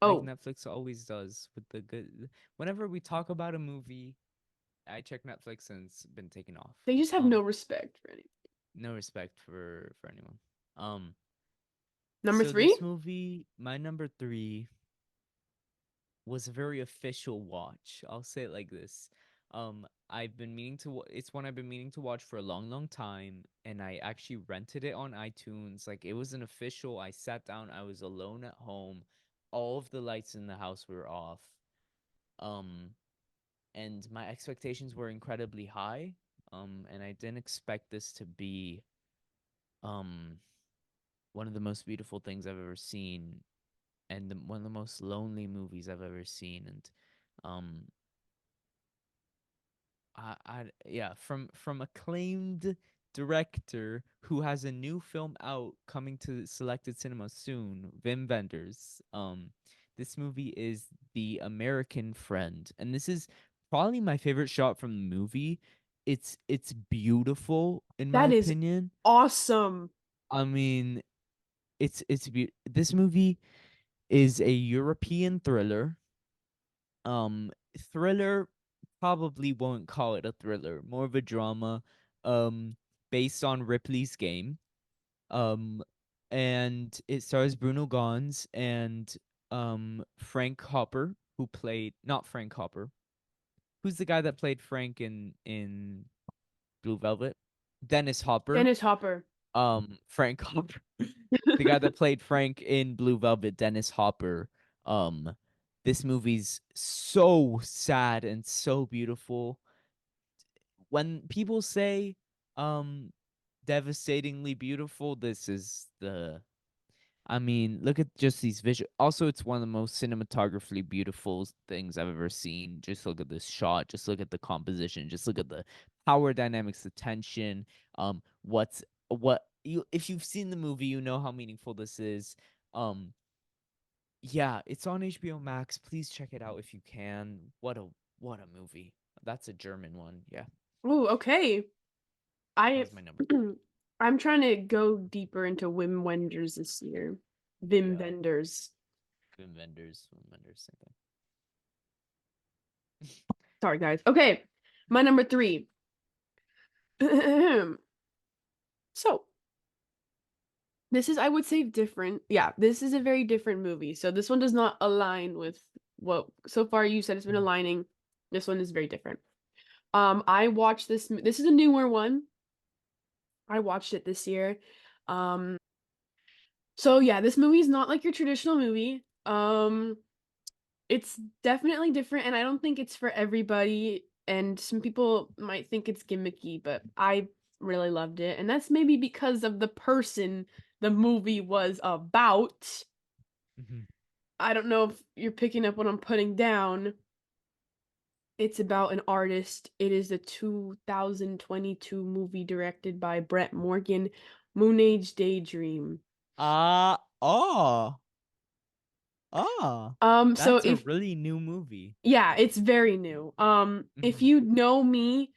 Like Oh, Netflix always does with the good. Whenever we talk about a movie, I check Netflix and it's been taken off. they just have no respect for anything. No respect for anyone. Um, Number so three? this movie, my number three, was a very official watch. I'll say it like this. I've been meaning to. It's one I've been meaning to watch for a long time, and I actually rented it on iTunes. Like it was an official. I sat down. I was alone at home. All of the lights in the house were off. Um, and my expectations were incredibly high. And I didn't expect this to be um one of the most beautiful things I've ever seen, and one of the most lonely movies I've ever seen. And um yeah, from acclaimed director who has a new film out coming to selected cinema soon, Wim Wenders. This movie is The American Friend, and this is probably my favorite shot from the movie. It's beautiful in my That is opinion. awesome. I mean, this movie is a European thriller. Um, Thriller, probably won't call it a thriller, more of a drama, um, based on Ripley's Game. Um, and it stars Bruno Gans and Frank Hopper, who played not Frank Hopper. Who's the guy that played Frank in Blue Velvet? Dennis Hopper. Dennis Hopper. Frank Hopper. The guy that played Frank in Blue Velvet, Dennis Hopper. Um, this movie's so sad and so beautiful. When people say um devastatingly beautiful, this is the I mean, look at just these visual. Also, it's one of the most cinematographically beautiful things I've ever seen. Just look at this shot. Just look at the composition. Just look at the power dynamics, the tension. What you if you've seen the movie, you know how meaningful this is. Um, yeah, it's on HBO Max. Please check it out if you can. What a movie. That's a German one. Yeah, Oh, okay. that I was my number. I'm trying to go deeper into Wim Wenders this year. Wim Yeah, Wenders. Wim Wenders, same thing. Sorry, guys. Okay. My number three. So, this is, I would say, different. Yeah, this is a very different movie. So this one does not align with what so far you said it's been Mhm. aligning. This one is very different. I watched this is a newer one. I watched it this year. Um, so yeah, this movie is not like your traditional movie. It's definitely different, and I don't think it's for everybody. and some people might think it's gimmicky, but I really loved it. And that's maybe because of the person the movie was about. Mhm. I don't know if you're picking up what I'm putting down. It's about an artist. It is the 2022 movie directed by Brett Morgan, Moon Age Daydream. Oh, oh. So That's a if really new movie. yeah, it's very new. If Mhm. you know me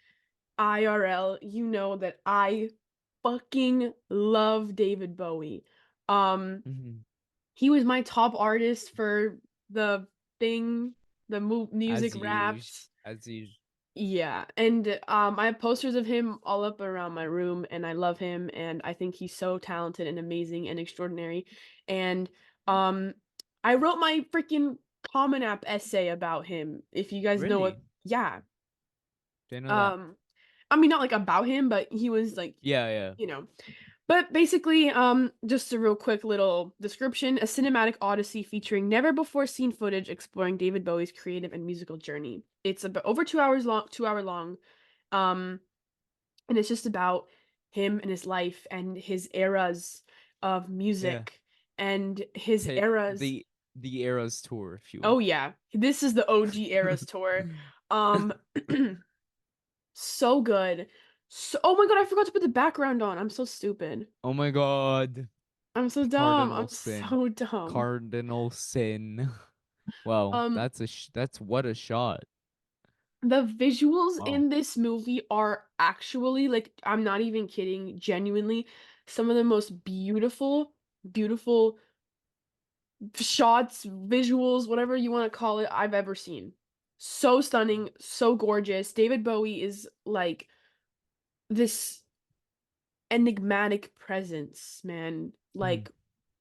IRL, you know that I fucking love David Bowie. Um, Mhm. he was my top artist for the thing, the music As usual, wrapped. as usual. Yeah, and I have posters of him all up around my room, and I love him, and I think he's so talented and amazing and extraordinary. And um, I wrote my freaking Common App essay about him. If you guys know what, Really? yeah. Didn't know that. Um, I mean, not like about him, but he was like, Yeah, yeah. you know. But basically, just a real quick little description, a cinematic odyssey featuring never before seen footage exploring David Bowie's creative and musical journey. It's about over 2 hours long, 2 hour long. Um, and it's just about him and his life and his eras of Yeah. music and his eras. The Eras tour, if you Oh will. yeah, this is the OG eras tour. Um, so good. So, oh my God, I forgot to put the background on. I'm so stupid. Oh my god. I'm so dumb. Cardinal I'm sin. so dumb. Cardinal sin. Wow, Um, that's what a shot. the visuals Wow. in this movie are actually like I'm not even kidding, genuinely some of the most beautiful shots, visuals, whatever you want to call it, I've ever seen. So stunning, so gorgeous. David Bowie is like this enigmatic presence, man. Mhm. Like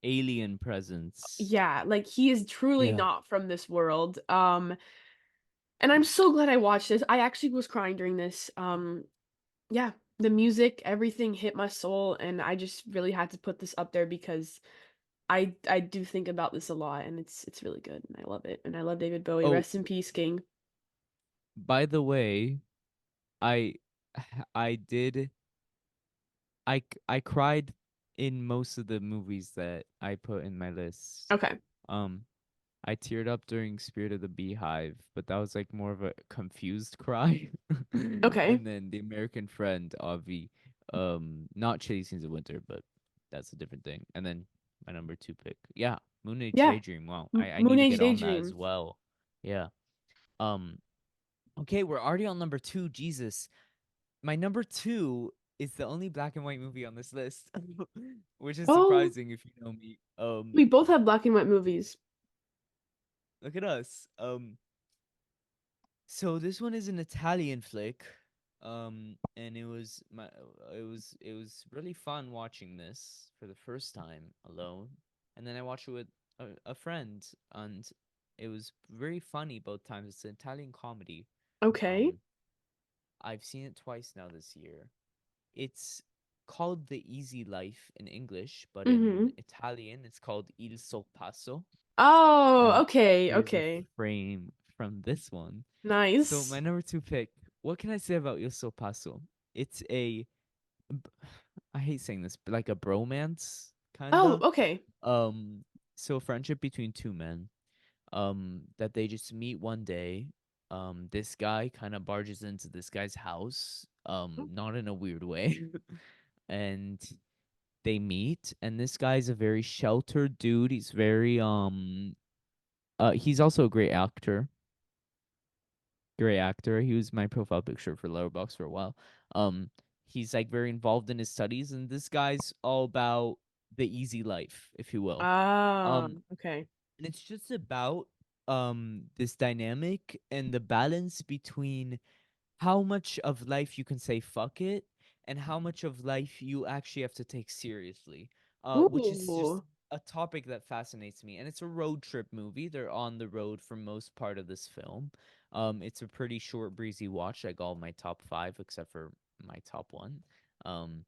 Alien presence. yeah, like he is truly Yeah. not from this world. And I'm so glad I watched this. I actually was crying during this. Yeah, the music, everything hit my soul, and I just really had to put this up there because I do think about this a lot, and it's really good, and I love it, and I love David Bowie. Oh, Rest in peace, King. by the way, I I did I cried in most of the movies that I put in my list. Okay, Um, I teared up during Spirit of the Beehive, but that was like more of a confused cry. okay, And then The American Friend, Avi, not Chasing Scenes of Winter, but that's a different thing. And then my number two pick, yeah, Moon Age yeah, Daydream. Wow, I Moon need to Age get on that as Daydream. well. Yeah. Um. Okay, we're already on number two. Jesus, my number two is the only black and white movie on this list, which is Oh, surprising if you know me. we both have black and white movies. Look at us. So this one is an Italian flick. And it was really fun watching this for the first time alone. And then I watched it with a friend, and it was very funny both times. It's an Italian comedy. Okay. Um, I've seen it twice now this year. It's called The Easy Life in English, but Mm-hmm. in Italian it's called Il Sorpasso. Oh, And okay, here's a okay. frame from this one. So my Nice. number two pick. What can I say about Il Sorpasso? It's b- I hate saying this, but like a bromance, Oh, kinda. okay. Um, so a friendship between two men. That they just meet one day. This guy kind of barges into this guy's house. Not in a weird way. And they meet, and this guy's a very sheltered dude. He's very he's also a great actor. Great actor. He was my profile picture for Letterboxd for a while. Um, he's like very involved in his studies, and this guy's all about the easy life, if you will. Ah, Um, okay. and it's just about this dynamic and the balance between how much of life you can say fuck it and how much of life you actually have to take seriously, which is just Ooh. a topic that fascinates me. And it's a road trip movie. They're on the road for most part of this film. It's a pretty short breezy watch, like all my top five except for my top one. um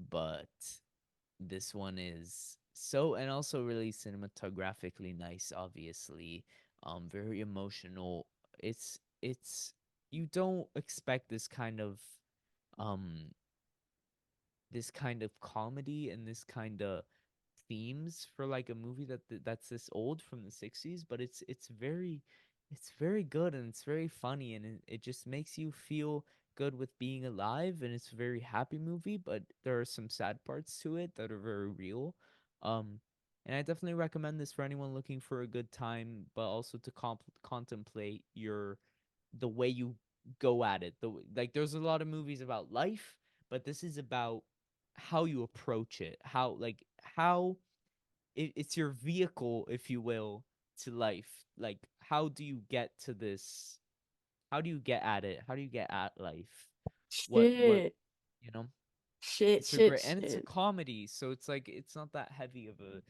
but this one is so, and also really cinematographically nice, obviously. Very emotional. It's you don't expect um this kind of comedy and this kind of themes for like a movie that's this old from the 60s, but it's very good and it's very funny, and it just makes you feel good with being alive, and it's a very happy movie, but there are some sad parts to it that are very real. um and I definitely recommend this for anyone looking for a good time, but also to contemplate the way you go at it. Like there's a lot of movies about life, but this is about how you approach it, how it's your vehicle, if you will, to life. Like how do you get to this? How do you get at it? How do you get at life? What Shit. you know? Shit, It's a shit, great, and it's a shit. comedy, so it's like it's not that heavy of a.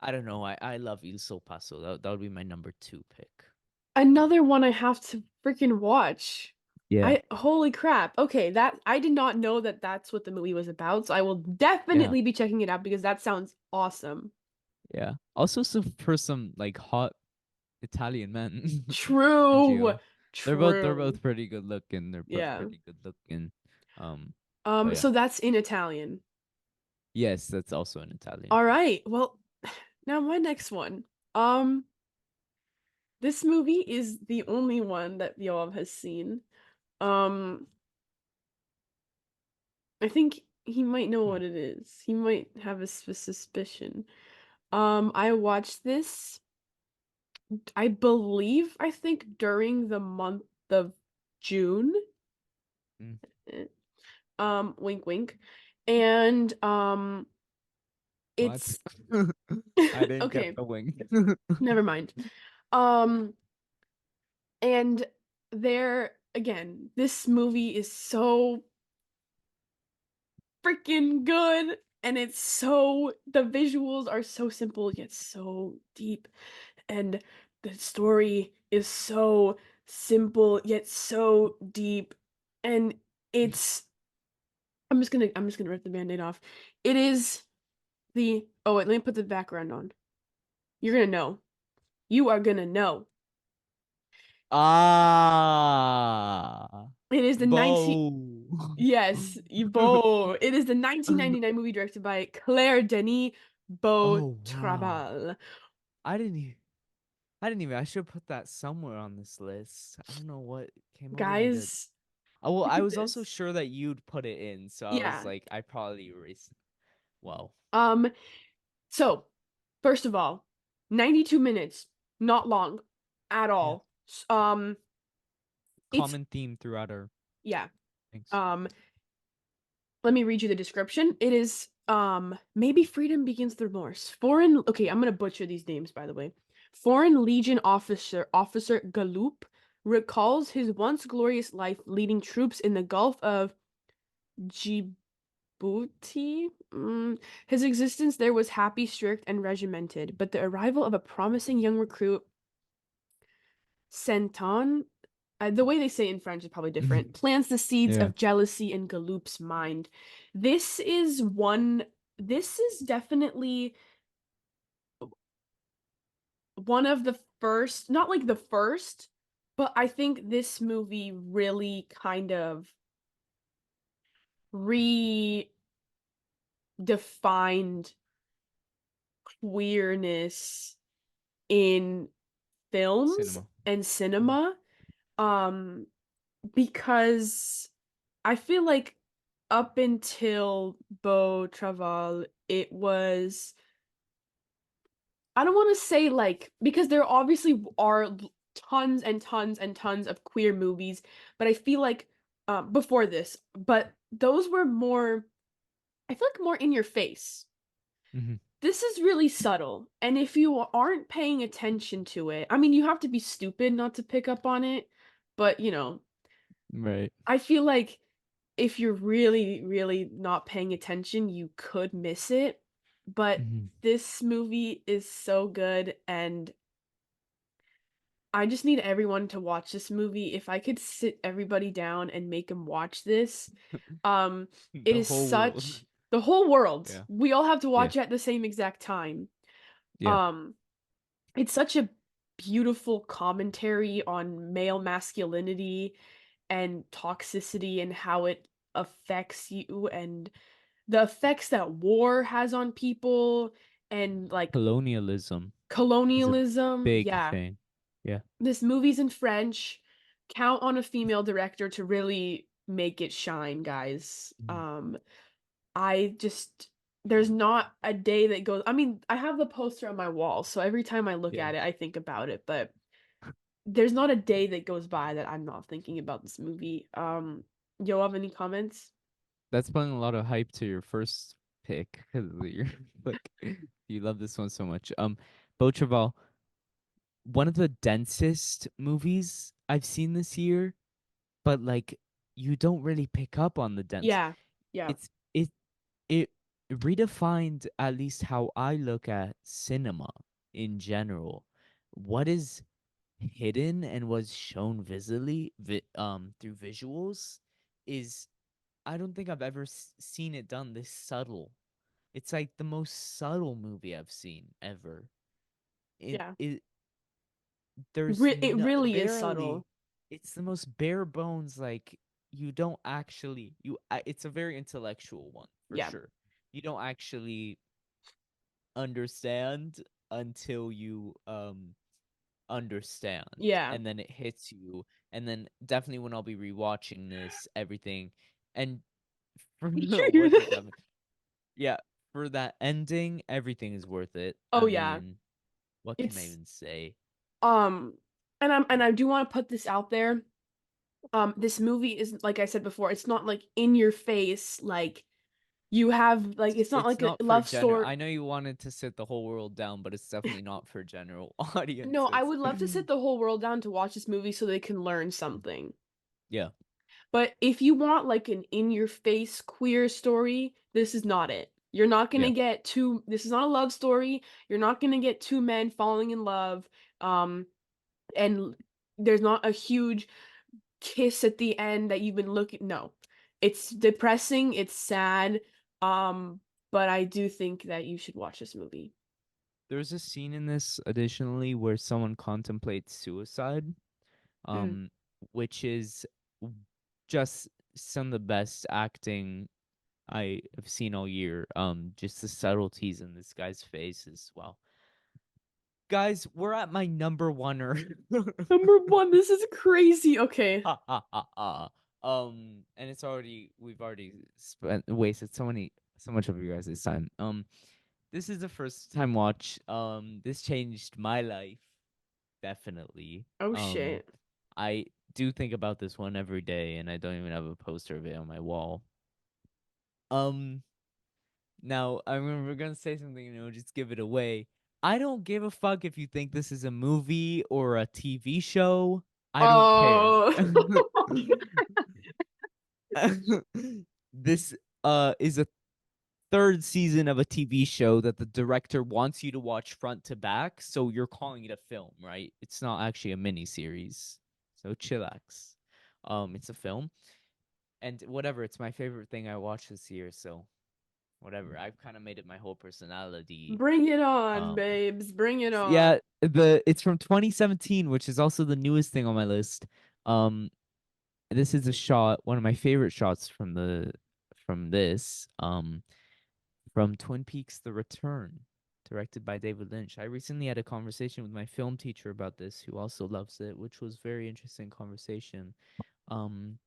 I don't know. I love Il Sol Paso. That would be my number two pick. Another one I have to freaking watch. Yeah, I holy crap. Okay, that I did not know that that's what the movie was about, so I will yeah, definitely be checking it out because that sounds awesome. yeah. Also, for some like hot Italian men in True. jail. They're True. both pretty good looking. They're Yeah. pretty good looking. Um, but yeah, So that's in Italian. yes, that's also in Italian. All right. Well, now my next one. Um, this movie is the only one that Yoav has seen. Um, I think he might know Hmm. what it is. He might have a suspicion. I watched this, I believe, I think during the month of June. Mm. Eh, wink, wink. And What? it's I didn't get okay. the wing. Never mind. Um, and there again, this movie is so freaking good, and it's so the visuals are so simple yet so deep, and the story is so simple yet so deep, and it's I'm just gonna rip the band-aid off. It is the oh wait, let me put the background on. You're gonna know. You are gonna know. Ah, It is the 19 Bo. yes, Beau. It is the 1999 movie directed by Claire Denis Beau Oh wow. Travail. I didn't even. I didn't even. I should put that somewhere on this list. I don't know what came over me to. Guys, Oh well, look I at was also this. sure that you'd put it in, so I was Yeah. like, I probably erased. Wow. Um, so first of all, 92 minutes, not long at Yeah. all. It's Common theme throughout our yeah. things. Um, let me read you the description. It is maybe freedom begins with remorse. Foreign okay, I'm gonna butcher these names by the way. Foreign Legion officer Galoop recalls his once glorious life leading troops in the Gulf of Djibouti. His existence there was happy, strict, and regimented, but the arrival of a promising young recruit, Senton, the way they say it in French is probably different, plants the seeds Yeah. of jealousy in Galoup's mind. This is this is definitely one of the first, not like the first, but I think this movie really kind of redefined queerness in films Cinema. and Mhm. cinema. Um, because I feel like up until Beau Travail, it was I don't want to say like because there obviously are tons and tons and tons of queer movies, but I feel like before this, but those were more I feel like more in your face. Mhm. This is really subtle, and if you aren't paying attention to it, I mean, you have to be stupid not to pick up on it, but Right. I feel like if you're really, really not paying attention, you could miss it. But Mhm. this movie is so good, and I just need everyone to watch this movie. If I could sit everybody down and make them watch this, it The is whole world. such the whole world. Yeah. We all have to Yeah. watch it at the same exact time. Yeah. Um, it's such a beautiful commentary on male masculinity and toxicity and how it affects you and the effects that war has on people and like Colonialism is a colonialism. big Yeah. thing. Yeah. This movie's in French. Count on a female director to really make it shine, guys. Mm. I just there's not a day that goes I mean, I have the poster on my wall, so every time I look Yeah. at it, I think about it, but there's not a day that goes by that I'm not thinking about this movie. Yoav, any comments? That's putting a lot of hype to your first pick because you're like you love this one so much. Beau one of the densest movies I've seen this year, but like you don't really pick up on the dense. Yeah. Yeah. It's it redefined at least how I look at cinema in general. What is hidden and was shown through visuals is I don't think I've ever seen it done this subtle. It's like the most subtle movie I've seen ever. Yeah. It there's It no really is barely subtle. it's the most bare bones like you don't actually it's a very intellectual one for Yeah. sure. You don't actually understand until you understand Yeah. and then it hits you and then definitely when I'll be rewatching this everything and for You're what just happened yeah for that ending everything is worth it. Oh I yeah. mean what can I It's even say? um and I do want to put this out there. This movie isn't like I said before, it's not like in your face like you have like it's not It's like a not for love general. story. I know you wanted to sit the whole world down, but it's definitely not for general No, I audiences. would love to sit the whole world down to watch this movie so they can learn Mm. something. Yeah, But if you want like an in your face queer story, this is not it. You're not going to yeah. get two this is not a love story. You're not going to get two men falling in love. Um and there's not a huge kiss at the end that you've been looking no. It's depressing, it's sad. Um but I do think that you should watch this movie. There's a scene in this additionally where someone contemplates suicide, Mm. um, which is w- just some of the best acting I have seen all year. Just the subtleties in this guy's face as well. Guys, we're at my number oneer. Number 1, this is crazy. Okay. Ha ha ha ha. And we've already wasted so much of you guys' time. This is the first time watch. This changed my life definitely. Oh Um, shit. I do think about this one every day, and I don't even have a poster of it on my wall. Um, Now I mean we're gonna say something, just give it away. I don't give a fuck if you think this is a movie or a TV show. I don't care. Oh. This is a third season of a TV show that the director wants you to watch front to back, so you're calling it a film, right? It's not actually a mini series. So chillax. It's a film. And whatever, it's my favorite thing I watched this year, so whatever. I've kind of made it my whole personality. Bring it on, Um babes. Bring it yeah, on. it's from 2017, which is also the newest thing on my list. Um this is a shot, one of my favorite shots from this. From Twin Peaks The Return, directed by David Lynch. I recently had a conversation with my film teacher about this, who also loves it, which was very interesting conversation. Um,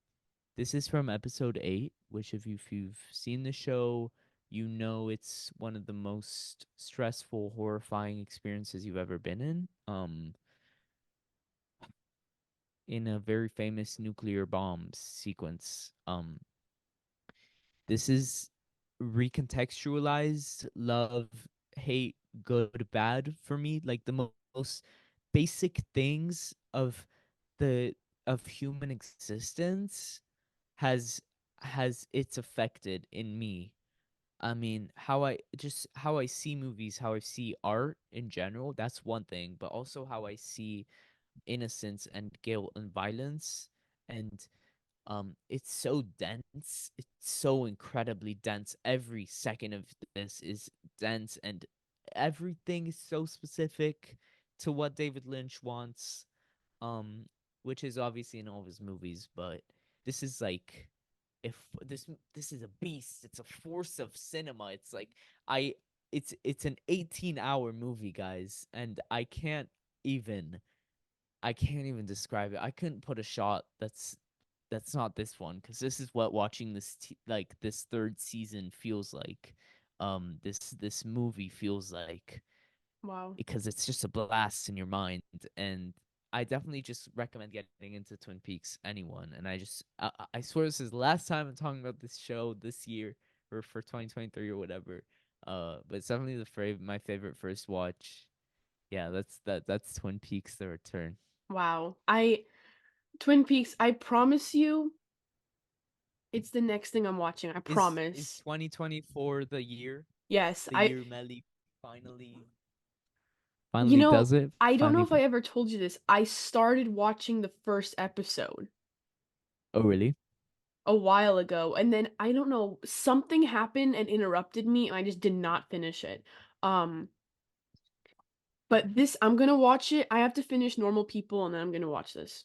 this is from episode 8, which if you've seen the show, you know it's one of the most stressful, horrifying experiences you've ever been in. In a very famous nuclear bomb sequence. This is recontextualized love, hate, good, bad for me. Like the most basic things the of human existence has it's affected in me. I mean, how I see movies, how I see art in general, that's one thing, but also how I see innocence and guilt and violence and it's so dense, it's so incredibly dense. Every second of this is dense and everything is so specific to what David Lynch wants. um which is obviously in all of his movies, but this is like if this is a beast. It's a force of cinema. It's like I it's an 18-hour movie, guys, and even I can't even describe it. I couldn't put a shot that's not this one because this is what watching like this third season feels like. This movie feels like Wow. because it's just a blast in your mind, and I definitely just recommend getting into Twin Peaks. Anyone, and I swear this is the last time I'm talking about this show this year or for 2023 or whatever. But it's definitely my favorite first watch. Yeah, that's Twin Peaks: The Return. Wow. I Twin Peaks, I promise you, it's the next thing I'm watching. I Is promise. 2024 Yes, the year Meli finally you finally know, does it? I don't know Finally, if I ever told you this. I started watching the first episode oh really? a while ago, and then I don't know, something happened and interrupted me, and I just did not finish it. Um, but this, I'm gonna watch it. I have to finish Normal People, and then I'm gonna watch this.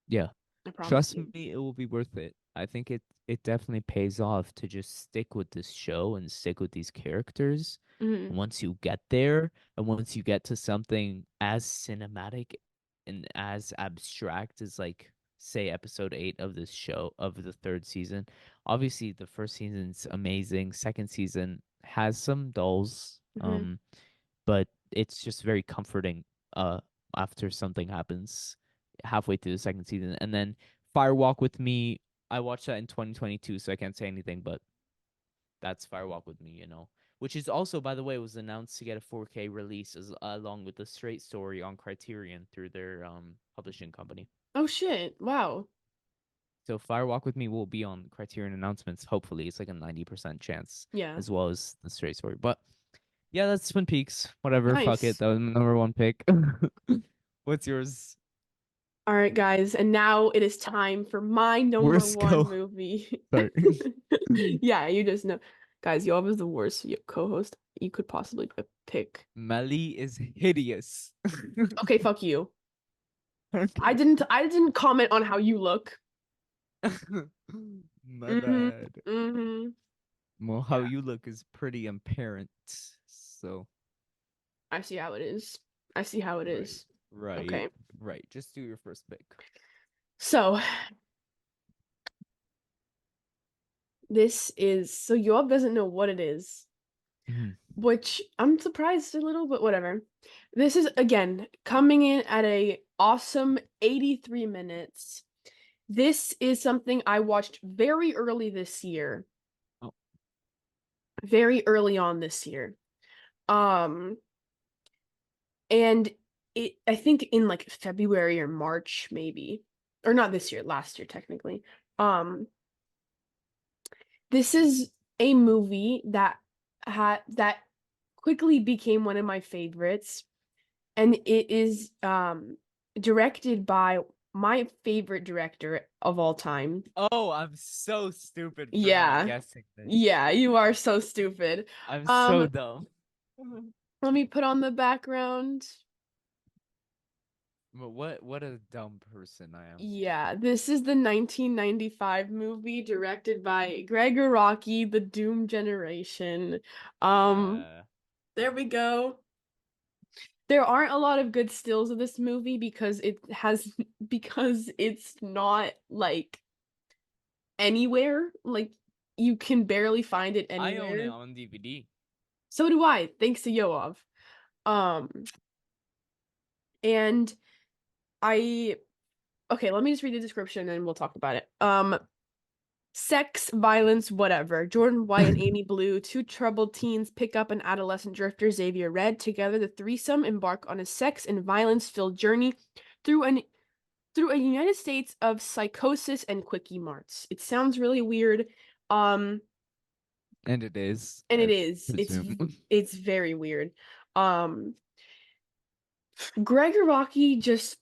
Yeah. I promise Trust you. me, it will be worth it. I think it definitely pays off to just stick with this show and stick with these characters. Hmm. And once you get there, and once you get to something as cinematic and as abstract as like say episode 8 of this show of the third season. Obviously the first season's amazing. Second season has some dulls. Hmm. But it's just very comforting uh after something happens halfway through the second season. And then Firewalk with Me, I watched that in 2022, so I can't say anything, but that's Firewalk with Me, which is also, by the way, was announced to get a 4K release along with the straight story on Criterion through their publishing company. Oh shit! Wow. So Firewalk with Me will be on Criterion announcements. Hopefully, it's like a 90% chance, Yeah. as well as the straight story. But yeah, that's Twin Peaks. Whatever, fuck it. Nice. That was my number one pick. What's yours? All right, guys, and now it is time for my number Worst one go. movie. Sorry. Yeah, you just know. Guys, Yoav is the worst co-host you could possibly pick. Meli is hideous. Okay, fuck you. I Okay. didn't I didn't comment on how you look. My Mm-hmm. bad. Mm-hmm. Well, how Yeah, you look is pretty apparent. So, I see how it is. I see how it right, is. right, Okay. right. Just do your first pick. So so Yoav doesn't know what it is, Mhm. which I'm surprised a little, but whatever. This is again coming in at a awesome 83 minutes. This is something I watched very early this year, Oh, very early on this year. Um, and I think in like February or March, maybe, or not this year, last year technically. Um, this is a movie that quickly became one of my favorites, and it is directed by my favorite director of all time. oh, I'm so stupid for not Yeah. guessing this. Yeah, you are so stupid. I'm so Um, dumb. let me put on the background. But what a dumb person I am. Yeah, this is the 1995 movie directed by Greg Araki, The Doom Generation. Um, Yeah. there we go. There aren't a lot of good stills of this movie because it has because it's not like anywhere. Like you can barely find it I own it anywhere. on DVD. So do I, thanks to Yoav. Um, and I okay, let me just read the description and we'll talk about it. Sex, violence, whatever. Jordan White and Amy Blue, two troubled teens, pick up an adolescent drifter, Xavier Red. Together, the threesome embark on a sex and violence-filled journey through an through a United States of psychosis and quickie marts. It sounds really weird. Um, And it is, and it I is. presume. It's very weird. Um, Greg Araki just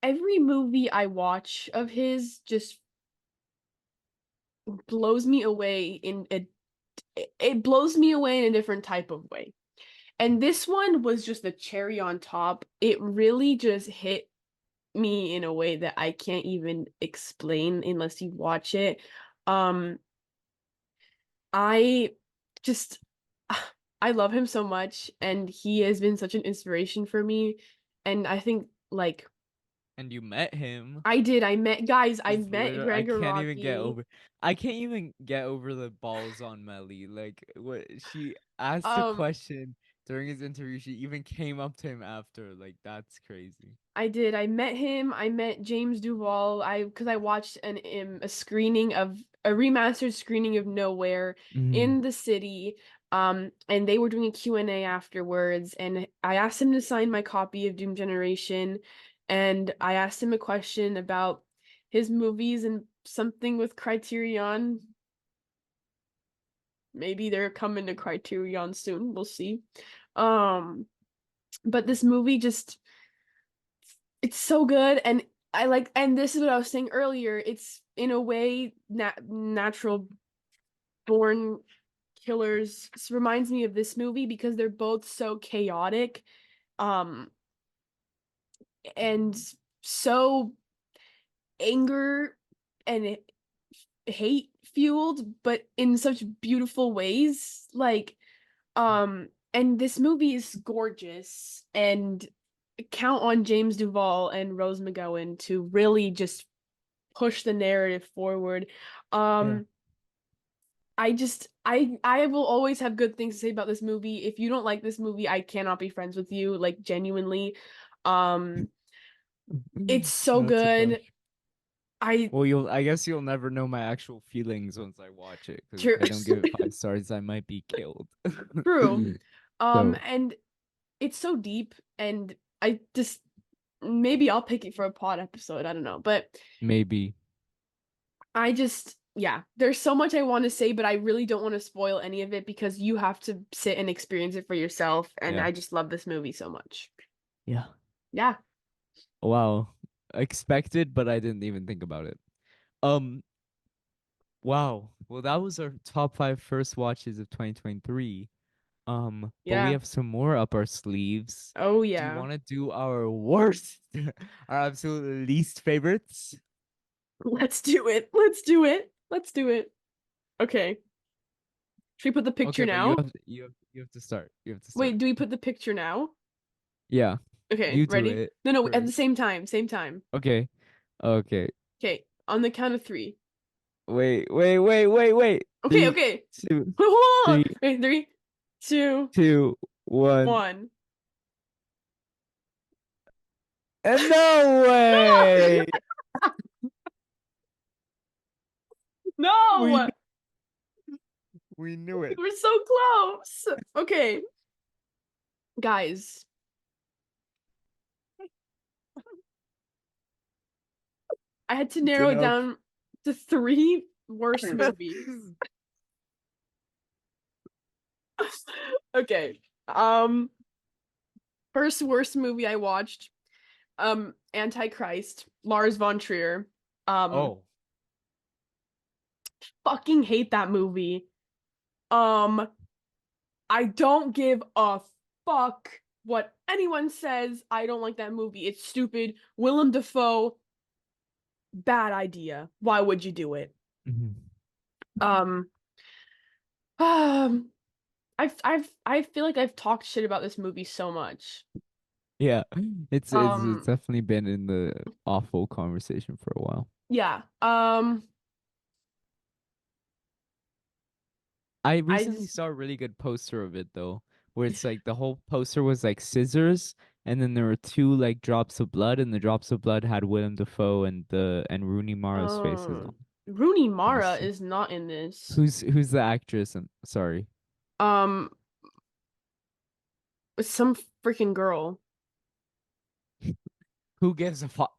every movie I watch of his just blows me away in a it blows me away in a different type of way. And this one was just the cherry on top. It really just hit. me in a way that I can't even explain unless you watch it. Um, I just I love him so much, and he has been such an inspiration for me. And I think like And you met him. I met guys, I It's met literally I Gregor can't even Rocky. get over the balls on Meli. Like what she asked a Um, question during his interview, she even came up to him after. Like that's crazy. I did. I met him. I met James Duval. I because I watched a screening of a remastered screening of Nowhere Mm. in the city. And they were doing a Q&A afterwards, and I asked him to sign my copy of Doom Generation, and I asked him a question about his movies and something with Criterion. Maybe they're coming to Criterion soon. We'll see. Um, but this movie just it's so good, and I like, and this is what I was saying earlier, it's in a way natural born killers. This reminds me of this movie because they're both so chaotic, um and so anger and hate fueled, but in such beautiful ways. Like, and this movie is gorgeous, and count on James Duval and Rose McGowan to really just push the narrative forward. Yeah. Um, I will always have good things to say about this movie. If you don't like this movie, I cannot be friends with you, like genuinely. Um, it's so That's a good. crush. I Well, you'll I guess you'll never know my actual feelings once I watch it, because true if I don't give it 5 stars, I might be killed. true. So And it's so deep, and I just maybe I'll pick it for a pod episode. I don't know, but maybe. I just, yeah, there's so much I want to say, but I really don't want to spoil any of it because you have to sit and experience it for yourself. And Yeah. I just love this movie so much. Yeah. Yeah. Wow. Expected, but I didn't even think about it. Um, wow. Well, that was our top five first watches of 2023. But we Yeah. have some more up our sleeves. Oh, Do you yeah. want to do our worst, our absolute least favorites? Let's do it. Let's do it. Let's do it. Okay. Should we put the Okay, picture but now? you have to start. You have to start. Wait, do we put the picture now? Yeah, Okay, you do ready? it No, no, at the first. same time. Same time. Okay. Okay. Okay, on the count of three. Wait. Okay, Three, okay. two, Hold on. three, Okay, three, two, 2, 1. one. And no No! way. We No! we knew it. We're so close. Okay, guys, I had to It's narrow it enough. down to three worst movies. Okay. First worst movie I watched, Antichrist, Lars von Trier. Um, Oh. fucking hate that movie. Um, I don't give a fuck what anyone says. I don't like that movie. It's stupid. Willem Dafoe, bad idea. Why would you do it? Mhm. Um, um, I feel like I've talked shit about this movie so much. Yeah. It's Um, definitely been in the awful conversation for a while. yeah. I I recently just saw a really good poster of it though, where it's like the whole poster was like scissors, and then there were two like drops of blood, and the drops of blood had Willem Dafoe and Rooney Mara's faces on. Rooney And Mara this is not in this. who's the actress? I'm sorry. Um, some freaking girl. Who gives a fuck?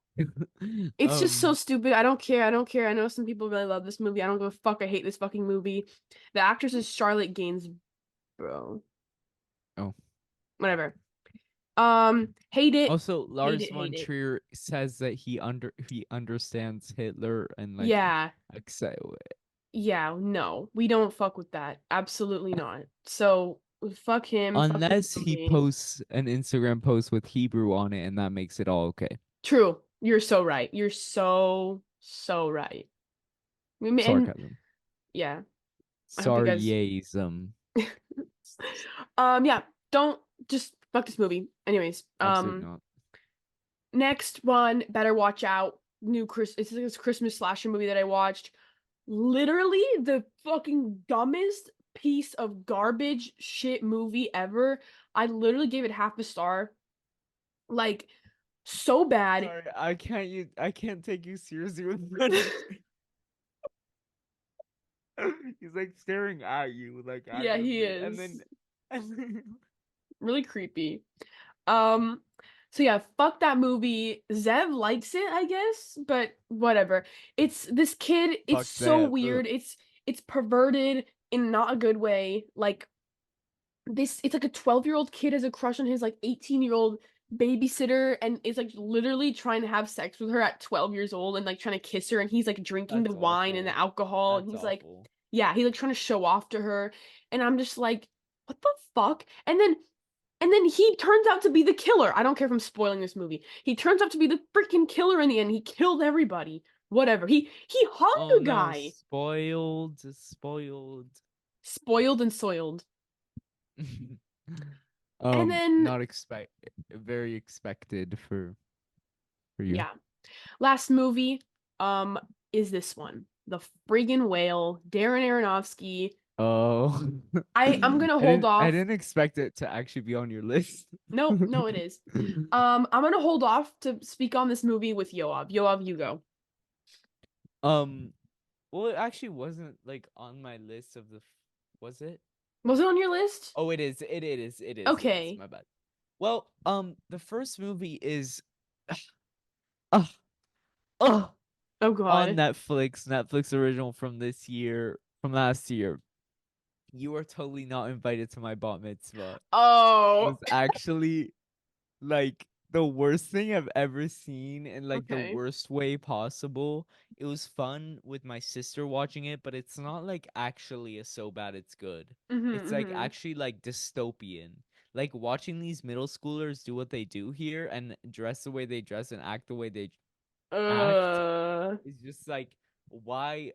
It's just so um. stupid. I don't care. I don't care. I know some people really love this movie. I don't give a fuck. I hate this fucking movie. The actress is Charlotte Gainsborough. Oh. Whatever. Hate it. Also, Hate Lars it. von Hate it. Trier says that he understands Hitler and like Yeah. accept. Yeah. No, we don't fuck with that. Absolutely not. So fuck him. Fuck this Unless he movie. posts an Instagram post with Hebrew on it, and that makes it all okay. True. You're so right. You're so, so right. And Sarcasm. yeah, I hope you guys Sarcasm. yeah, don't just fuck this movie. Anyways, Absolutely not. next one, better watch out. New Chris It's this Christmas slasher movie that I watched. Literally the fucking dumbest piece of garbage shit movie ever. I literally gave it half a star. Like so bad. Sorry, I can't take you seriously with Brendan. He's like staring at you like Yeah, he actively. And is. then and then Really creepy. Um, so yeah, fuck that movie. Zev likes it, I guess, but whatever. It's this kid, it's fuck so that. weird. It's perverted in not a good way. Like this it's like a 12-year-old kid has a crush on his like 18-year-old babysitter and is like literally trying to have sex with her at 12 years old and like trying to kiss her and he's like drinking the That's wine and the awful. alcohol and That's he's like awful. yeah, he's like trying to show off to her and I'm just like what the fuck? And then he turns out to be the killer. I don't care if I'm spoiling this movie. He turns out to be the freaking killer in the end. He killed everybody. Whatever. He hung Oh a no, guy. spoiled, spoiled. Spoiled and soiled. And then Not expect very expected for you. yeah. Last movie um is this one. The friggin' whale, Darren Aronofsky. Oh, I'm gonna hold I off. didn't expect it to actually be on your list. Nope, no, it is. I'm gonna hold off to speak on this movie with Yoav. Yoav, you go. Um, well, it actually wasn't like on my list of the. Was it? Was it on your list? Oh, it is. It is. Okay. My bad. Well, the first movie is, uh, uh, Oh on God. Netflix original from this year, from last year. You are totally not invited to my bat mitzvah. Oh. Was actually like the worst thing I've ever seen in like the Okay. worst way possible. It was fun with my sister watching it, but it's not like actually a so bad it's good. Mm-hmm. It's like Mm-hmm. actually like dystopian. Like watching these middle schoolers do what they do here and dress the way they dress and act the way they act Uh. is just like why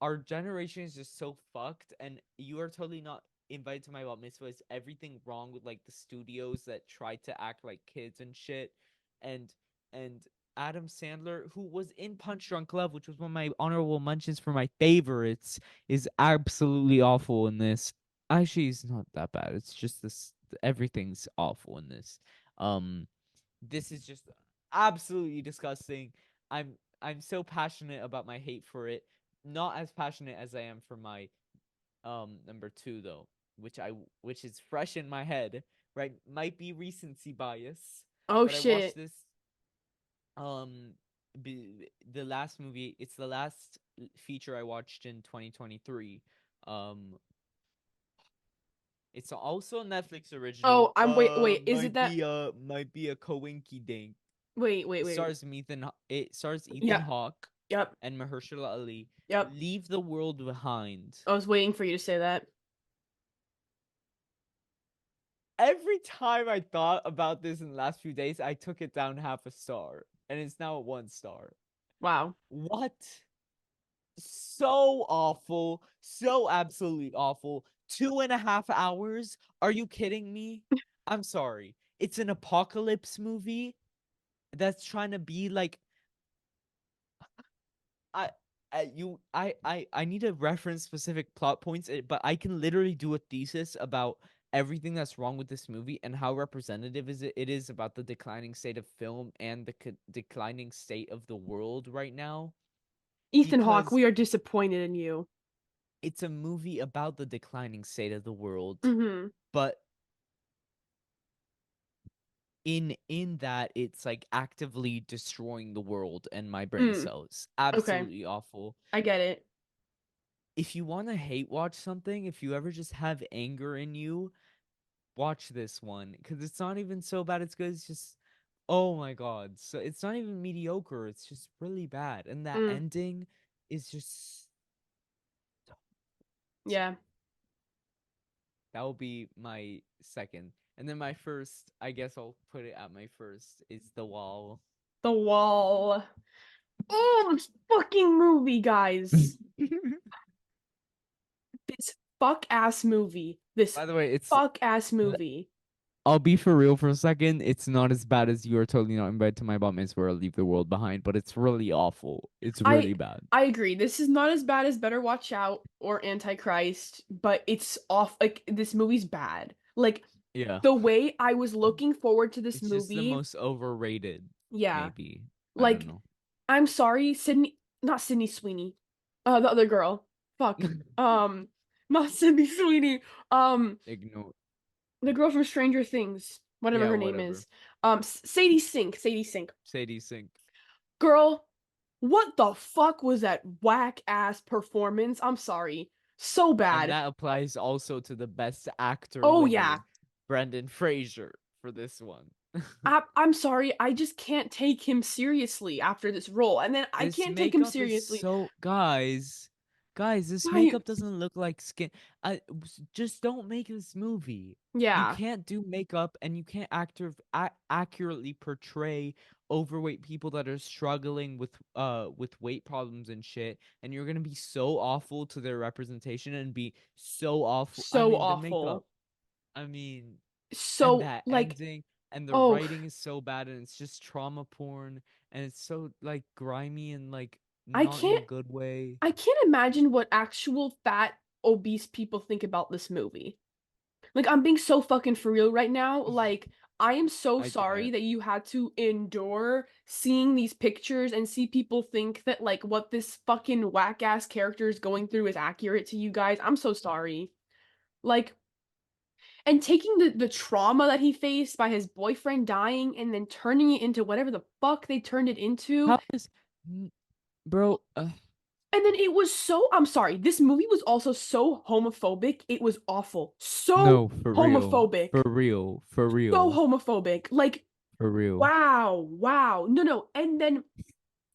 our generation is just so fucked and you are totally not invited to my bat mitzvah. Is everything wrong with like the studios that try to act like kids and shit and and Adam Sandler, who was in Punch Drunk Love, which was one of my honorable mentions for my favorites, is absolutely awful in this. Actually, he's not that bad. It's just this everything's awful in this. Um this is just absolutely disgusting. I'm so passionate about my hate for it. Not as passionate as I am for my number 2 though, which is fresh in my head, right? Might be recency bias, Oh but I watched shit. this the last movie, it's the last feature I watched in 2023. Um it's also a Netflix Oh, original. wait. Is it that? Might be a coinky dink. Wait. It stars Ethan Yep. Hawke Yep. and Mahershala Ali. Yep. Leave the World Behind. I was waiting for you to say that. Every time I thought about this in the last few days, I took it down half a star, and it's now a 1 star. Wow. What? So awful, so absolutely awful. 2.5 hours? Are you kidding me? I'm sorry. It's an apocalypse movie that's trying to be like I I need to reference specific plot points, but I can literally do a thesis about everything that's wrong with this movie and how representative it is about the declining state of film and the declining state of the world right now. Ethan Hawke, Because we are disappointed in you. it's a movie about the declining state of the world, Mm-hmm. but in that it's like actively destroying the world and my brain Mm. cells. Okay. Absolutely awful. I get it. If you want to hate watch something, if you ever just have anger in you, watch this one because it's not even so bad. It's good. It's just, oh my god. So it's not even mediocre. It's just really bad. And that Mm. ending is just, Yeah. that will be my second. And then my first, I guess I'll put it at my first, is The Wall. The Wall. Oh, this fucking movie, guys. This fuck ass movie. This By the way, fuck ass movie. I'll be for real for a second. It's not as bad as You Are Totally Not Invited to My Bat Mitzvah or Leave the World Behind, but it's really awful. It's I really bad. I agree. This is not as bad as Better Watch Out or Antichrist, but it's off like this movie's bad. Like Yeah. the way I was looking forward to this It's just the movie, most overrated, yeah. maybe. I don't Like know. I'm sorry, Sydney, not Sydney Sweeney. The other girl. Fuck. Not Sydney Sweeney. Um, Ignore. the girl from Stranger Things, whatever Yeah, her name whatever. is. Sadie Sink. Sadie Sink. Sadie Sink. Girl, what the fuck was that whack ass performance? I'm sorry. So And bad. that applies also to the best actor Oh yeah. winner, Brendan Fraser, for this one. I'm sorry. I just can't take him seriously after this role. And then I This can't take him makeup is seriously. so, guys, this makeup Guys. doesn't look like skin. Just don't make this movie. You Yeah. can't do makeup and you can't accurately portray overweight people that are struggling with weight problems and shit, and you're gonna be so awful to their representation and be so awful. I So mean, the makeup. awful. I mean, and So that like ending and the oh, writing is so bad and it's just trauma porn and it's so like grimy and like I not in a can't good way. I can't imagine what actual fat obese people think about this movie. Like I'm being so fucking for real right now. Like I am so I sorry can't. that you had to endure seeing these pictures and see people think that like what this fucking whack ass character is going through is accurate to you guys. I'm so sorry. Like and taking the trauma that he faced by his boyfriend dying and then turning it into whatever the fuck they turned it into. How is bro? And then it was so, I'm sorry, this movie was also so homophobic. It was awful. So No, for real, for homophobic. real, for So real, homophobic. Like, for real. wow, wow. No, no. And then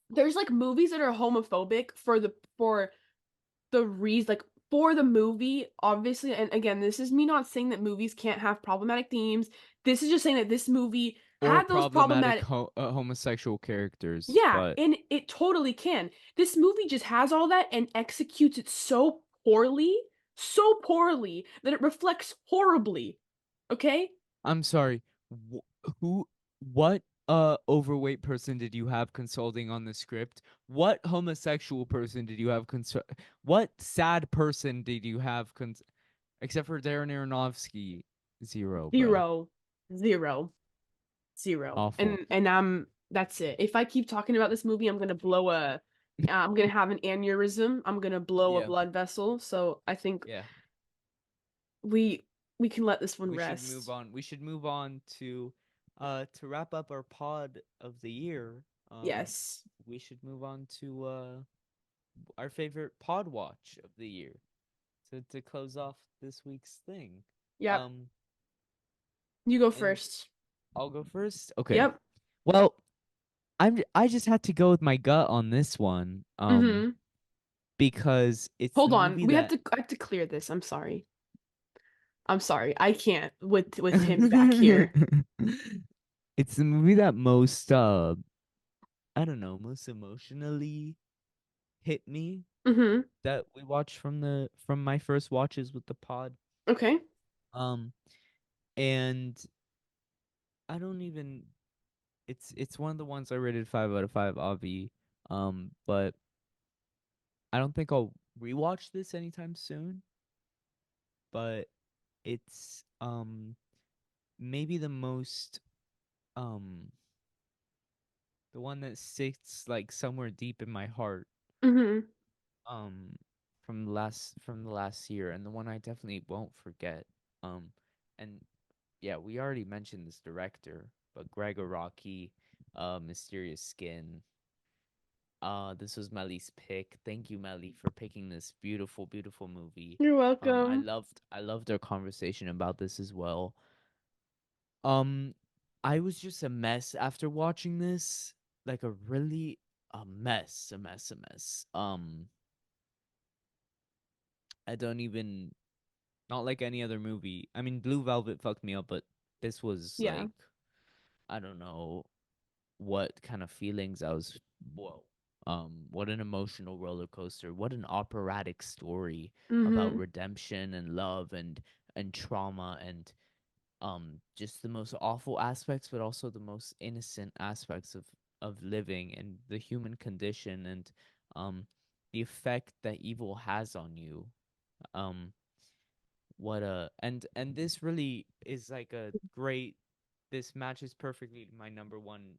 there's like movies that are homophobic for the reason like for the movie, obviously, and again, this is me not saying that movies can't have problematic themes. This is just saying that this movie Or had those problematic problematic. homosexual characters, Yeah, but and it totally can. This movie just has all that and executes it so poorly that it reflects horribly. Okay? I'm sorry. Who, what, overweight person did you have consulting on the script? What homosexual person did you have What sad person did you have except for Darren Aronofsky? Zero, bro. Zero, zero, zero. Awful. And that's it. If I keep talking about this movie, I'm gonna have an aneurysm. I'm gonna blow a Yeah, blood vessel. So I think yeah. we we can let this one We should move rest. on. We should move on to wrap up our pod of the year. Yes. We should move on to our favorite pod watch of the year to close off this week's thing. Yep. Um, You go and first. I'll go first. Okay. Yep. Well, I just had to go with my gut on this one. Mm-hmm. Because it's the Hold on. movie that I have to clear this. I'm sorry. I'm sorry. I can't with him back here. it's the movie that most I don't know, most emotionally hit me Mm-hmm. that we watched from my first watches with the pod. Okay. Um and I don't even it's one of the ones I rated 5 out of 5, Avi. But I don't think I'll rewatch this anytime soon, but it's maybe the most um the one that sits like somewhere deep in my heart Mm-hmm. um from the last year, and the one I definitely won't forget. Um and yeah, we already mentioned this director, but Greg Araki, Mysterious Skin. This was Meli's pick. Thank you, Meli, for picking this beautiful, beautiful movie. You're I welcome. loved our conversation about this as well. Um, I was just a mess after watching this, like a mess. I don't even not like any other movie. I mean, Blue Velvet fucked me up, but this was Yeah. like I don't know. what kind of feelings I was. Whoa. What an emotional roller coaster. What an operatic story about Mhm. redemption and love and trauma and just the most awful aspects, but also the most innocent aspects of living and the human condition and um the effect that evil has on you. Um what a and this really is like a great, this matches perfectly my number one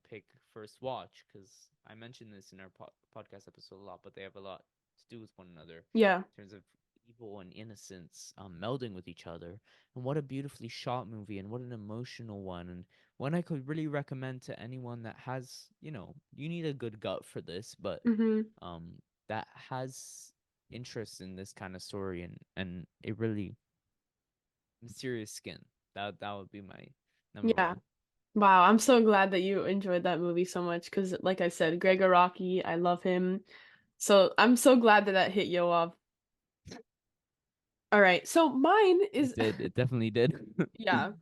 pick first watch, because I mentioned this in our podcast episode a lot, but they have a lot to do with one another Yeah. in terms of evil and innocence melding with each other. And what a beautifully shot movie, and what an emotional one, and one I could really recommend to anyone that has, you need a good gut for this, but Mhm. um, that has interest in this kind of story, and it really mysterious skin. That would be my number Yeah. one. Wow, I'm so glad that you enjoyed that movie so much because, like I said, Gregor Rocky, I love him. So I'm so glad that that hit Yoav. All right, so mine It is, did. It definitely did. yeah,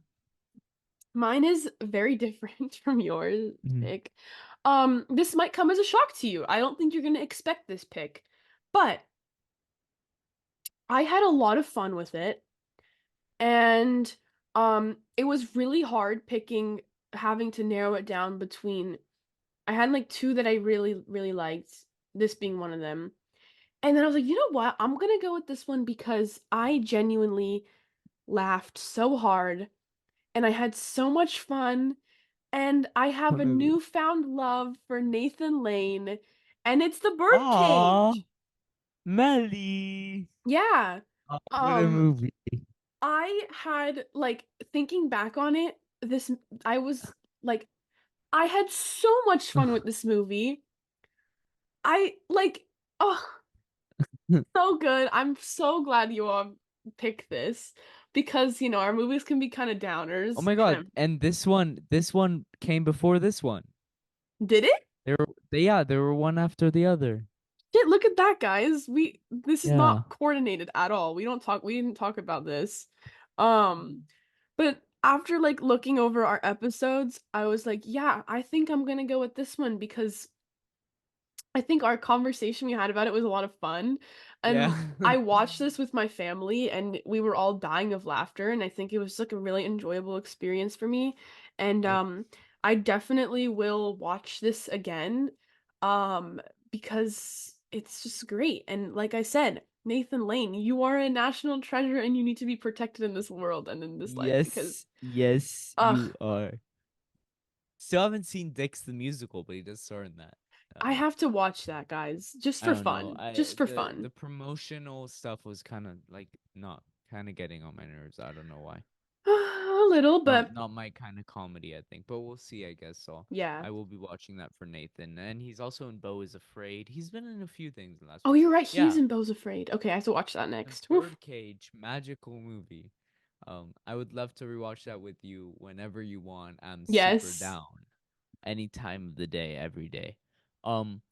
mine is very different from yours Mhm. pick. This might come as a shock to you. I don't think you're gonna expect this pick, but I had a lot of fun with it, and it was really hard picking, having to narrow it down between. I had like two that I really, really liked, this being one of them. And then I was like, you know what? I'm gonna go with this one because I genuinely laughed so hard and I had so much fun. And I have a One of the. newfound love for Nathan Lane, and it's the Aw, Birdcage. Melly. Yeah. Oh, what a Um, movie. I had like thinking back on it, this I was like I had so much fun with this movie. I like, oh, so good. I'm so glad you all picked this because, our movies can be kind of Oh downers. my And god! And this one came before this one. did it? They were one after the other. Shit, look at that, guys. This is Yeah. not coordinated at all. We didn't talk about this. Um, but after like looking over our episodes, I was like, yeah, I think I'm gonna go with this one because I think our conversation we had about it was a lot of fun. Yeah. And I watched this with my family and we were all dying of laughter and I think it was like a really enjoyable experience for me. And Yep. I definitely will watch this again because it's just great. And like I said, Nathan Lane, you are a national treasure and you need to be protected in this world and in this life because Yes. Yes, ugh, you are. Still haven't seen Dix the musical, but he does star in that. I have to watch that, guys, just I for don't know. fun. I Just for the fun. promotional stuff was kind of like not kind of getting on my nerves. I don't know why. A little, Not but not my kind of comedy, I think. But we'll see, I guess. So yeah. I will be watching that for Nathan, and he's also in Beau is Afraid. He's been in a few things the last Oh, few. you're right. He's Yeah, in Beau's Afraid. Okay, I have to watch that the next. Woof. Birdcage magical movie. I would love to rewatch that with you whenever you want. I'm super Yes. down. Any time of the day, every day. Um,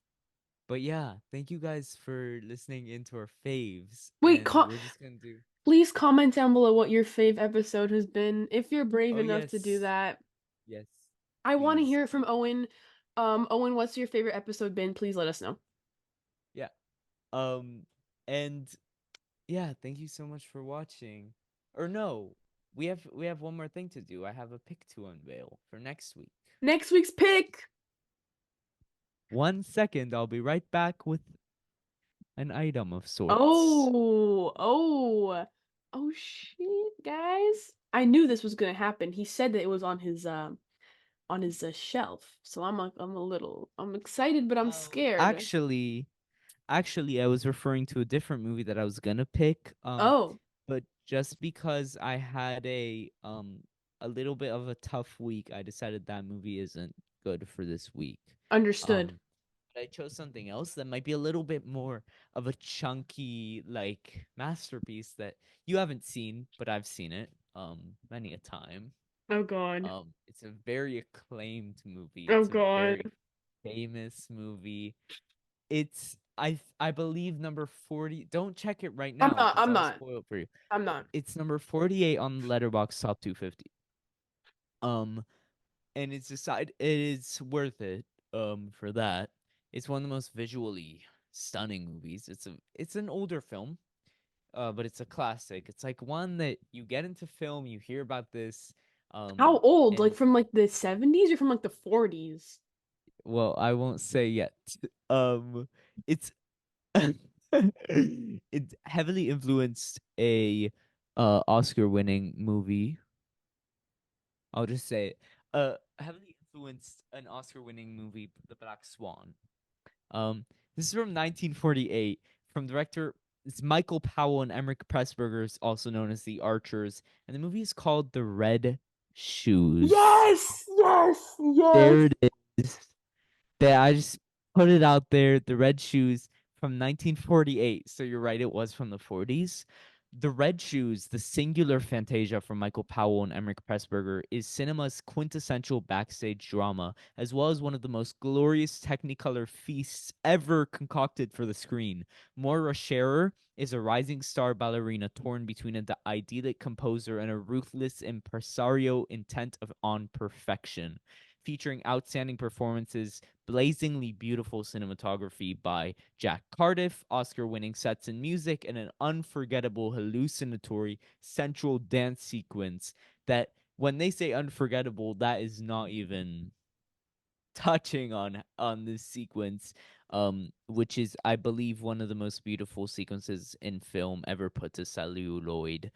but yeah, thank you guys for listening into our faves, Wait, and we're just gonna do. please comment down below what your fave episode has been. If you're brave Oh enough to do yes, that. yes, I want to please. hear it from Owen. Owen, what's your favorite episode been? Please let us know. Yeah. Um, and yeah, thank you so much for watching. Or no, we have one more thing to do. I have a pick to unveil for next week. Next week's pick. 1 second, I'll be right back with an item of sorts. Oh, oh shit, guys. I knew this was gonna happen. He said that it was on his shelf. So I'm excited, but I'm Well, scared. actually, I was referring to a different movie that I was gonna pick. Oh, But just because I had a little bit of a tough week, I decided that movie isn't good for this week. understood. Um, but I chose something else that might be a little bit more of a chunky like masterpiece that you haven't seen, but I've seen it many a time. Oh god. It's a very acclaimed movie. Oh It's a god. very famous movie. I believe number 40. Don't check it right I'm now not. because I'm I'll not. spoil it for you. I'm not. It's number 48 on the Letterboxd Top 250. Um and it is worth it for that. It's one of the most visually stunning movies. It's an older film, but it's a classic. It's like one that you get into film, you hear about this, How old? Like and from like the 70s or from like the 40s? well, I won't say yet. It's it heavily influenced a Oscar-winning movie. I'll just say it. Heavily influenced an Oscar-winning movie, The Black Swan. Um, this is from 1948 from director it's Michael Powell and Emmerich Pressburger, also known as The Archers, and the movie is called The Red Shoes. Yes, yes, There yes. it is. That I just put it out there. The Red Shoes from 1948. So you're right, it was from the 40s. The Red Shoes, the singular fantasia from Michael Powell and Emmerich Pressburger, is cinema's quintessential backstage drama, as well as one of the most glorious Technicolor feasts ever concocted for the screen. Moira Scherer is a rising star ballerina torn between an idyllic composer and a ruthless impresario intent on perfection, featuring outstanding performances, blazingly beautiful cinematography by Jack Cardiff, Oscar winning sets and music, and an unforgettable hallucinatory central dance sequence that, when they say unforgettable, that is not even touching on this sequence, which is, I believe, one of the most beautiful sequences in film ever put to celluloid.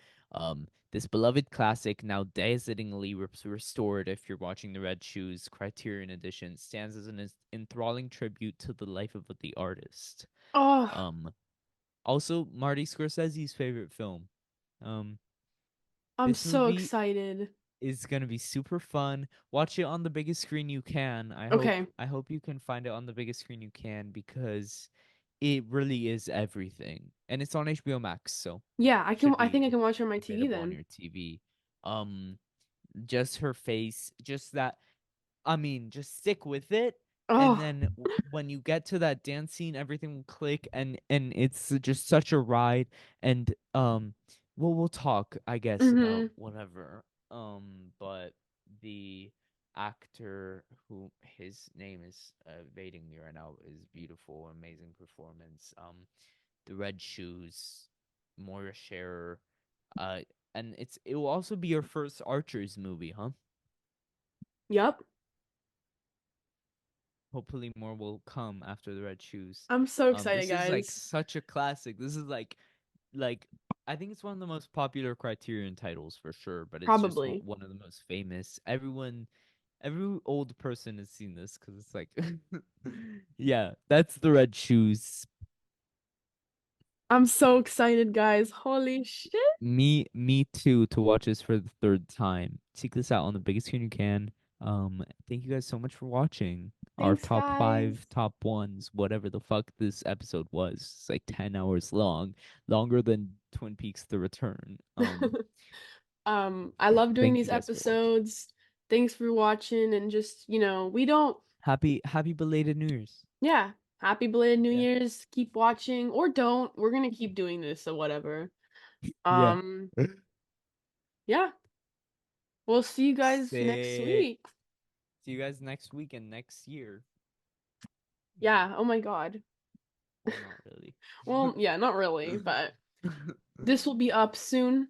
This beloved classic, now dazzlingly restored if you're watching the Red Shoes Criterion Edition, stands as an enthralling tribute to the life of the artist. Oh, Um, Also Marty Scorsese's favorite film. Um, I'm this so movie excited. is gonna be super fun. Watch it on the biggest screen you can. Okay. I hope you can find it on the biggest screen you can because it really is everything. And it's on HBO Max, so Yeah, should I think I be can watch it on my TV available on then. your TV. Um just her face, just that, I mean, just stick with it, and Oh. then when you get to that dance scene, everything will click, and it's just such a ride. And well, we'll talk, I guess, about Mm-hmm. whatever. But the actor who his name is evading me right now is beautiful, amazing performance. The Red Shoes, Moira Scherer, uh, and it will also be your first Archers movie, huh? Yep. Hopefully more will come after the Red Shoes. I'm so excited, This is like guys. such a classic. This is like I think it's one of the most popular Criterion titles for sure, but it's just Probably. one of the most famous. Every old person has seen this because it's like, yeah, that's the Red Shoes. I'm so excited, guys. Holy shit. Me too, to watch this for the third time. Check this out on the biggest screen you can. Thank you guys so much for watching our Thanks, top guys. five, top ones, whatever the fuck this episode was. It's like 10 hours long, longer than Twin Peaks: The Return. I love doing Thank these you guys for watching. episodes. Thanks for watching and just, we don't, Happy belated New Year's. yeah. Happy belated New Yeah, Year's. Keep watching or don't. We're gonna keep doing this, so whatever. yeah. Um, yeah. We'll see you guys next Say week. see you guys next week and next year. Yeah, Yeah, oh my God. well, not really. Well, yeah, not really, but this will be up soon.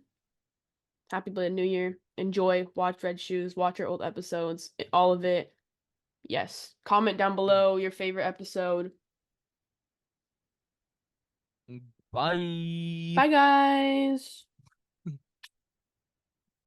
Happy belated New Year. Enjoy, watch Red Shoes, watch our old episodes, all of it. Yes. Comment down below your favorite episode. Bye. Bye, guys.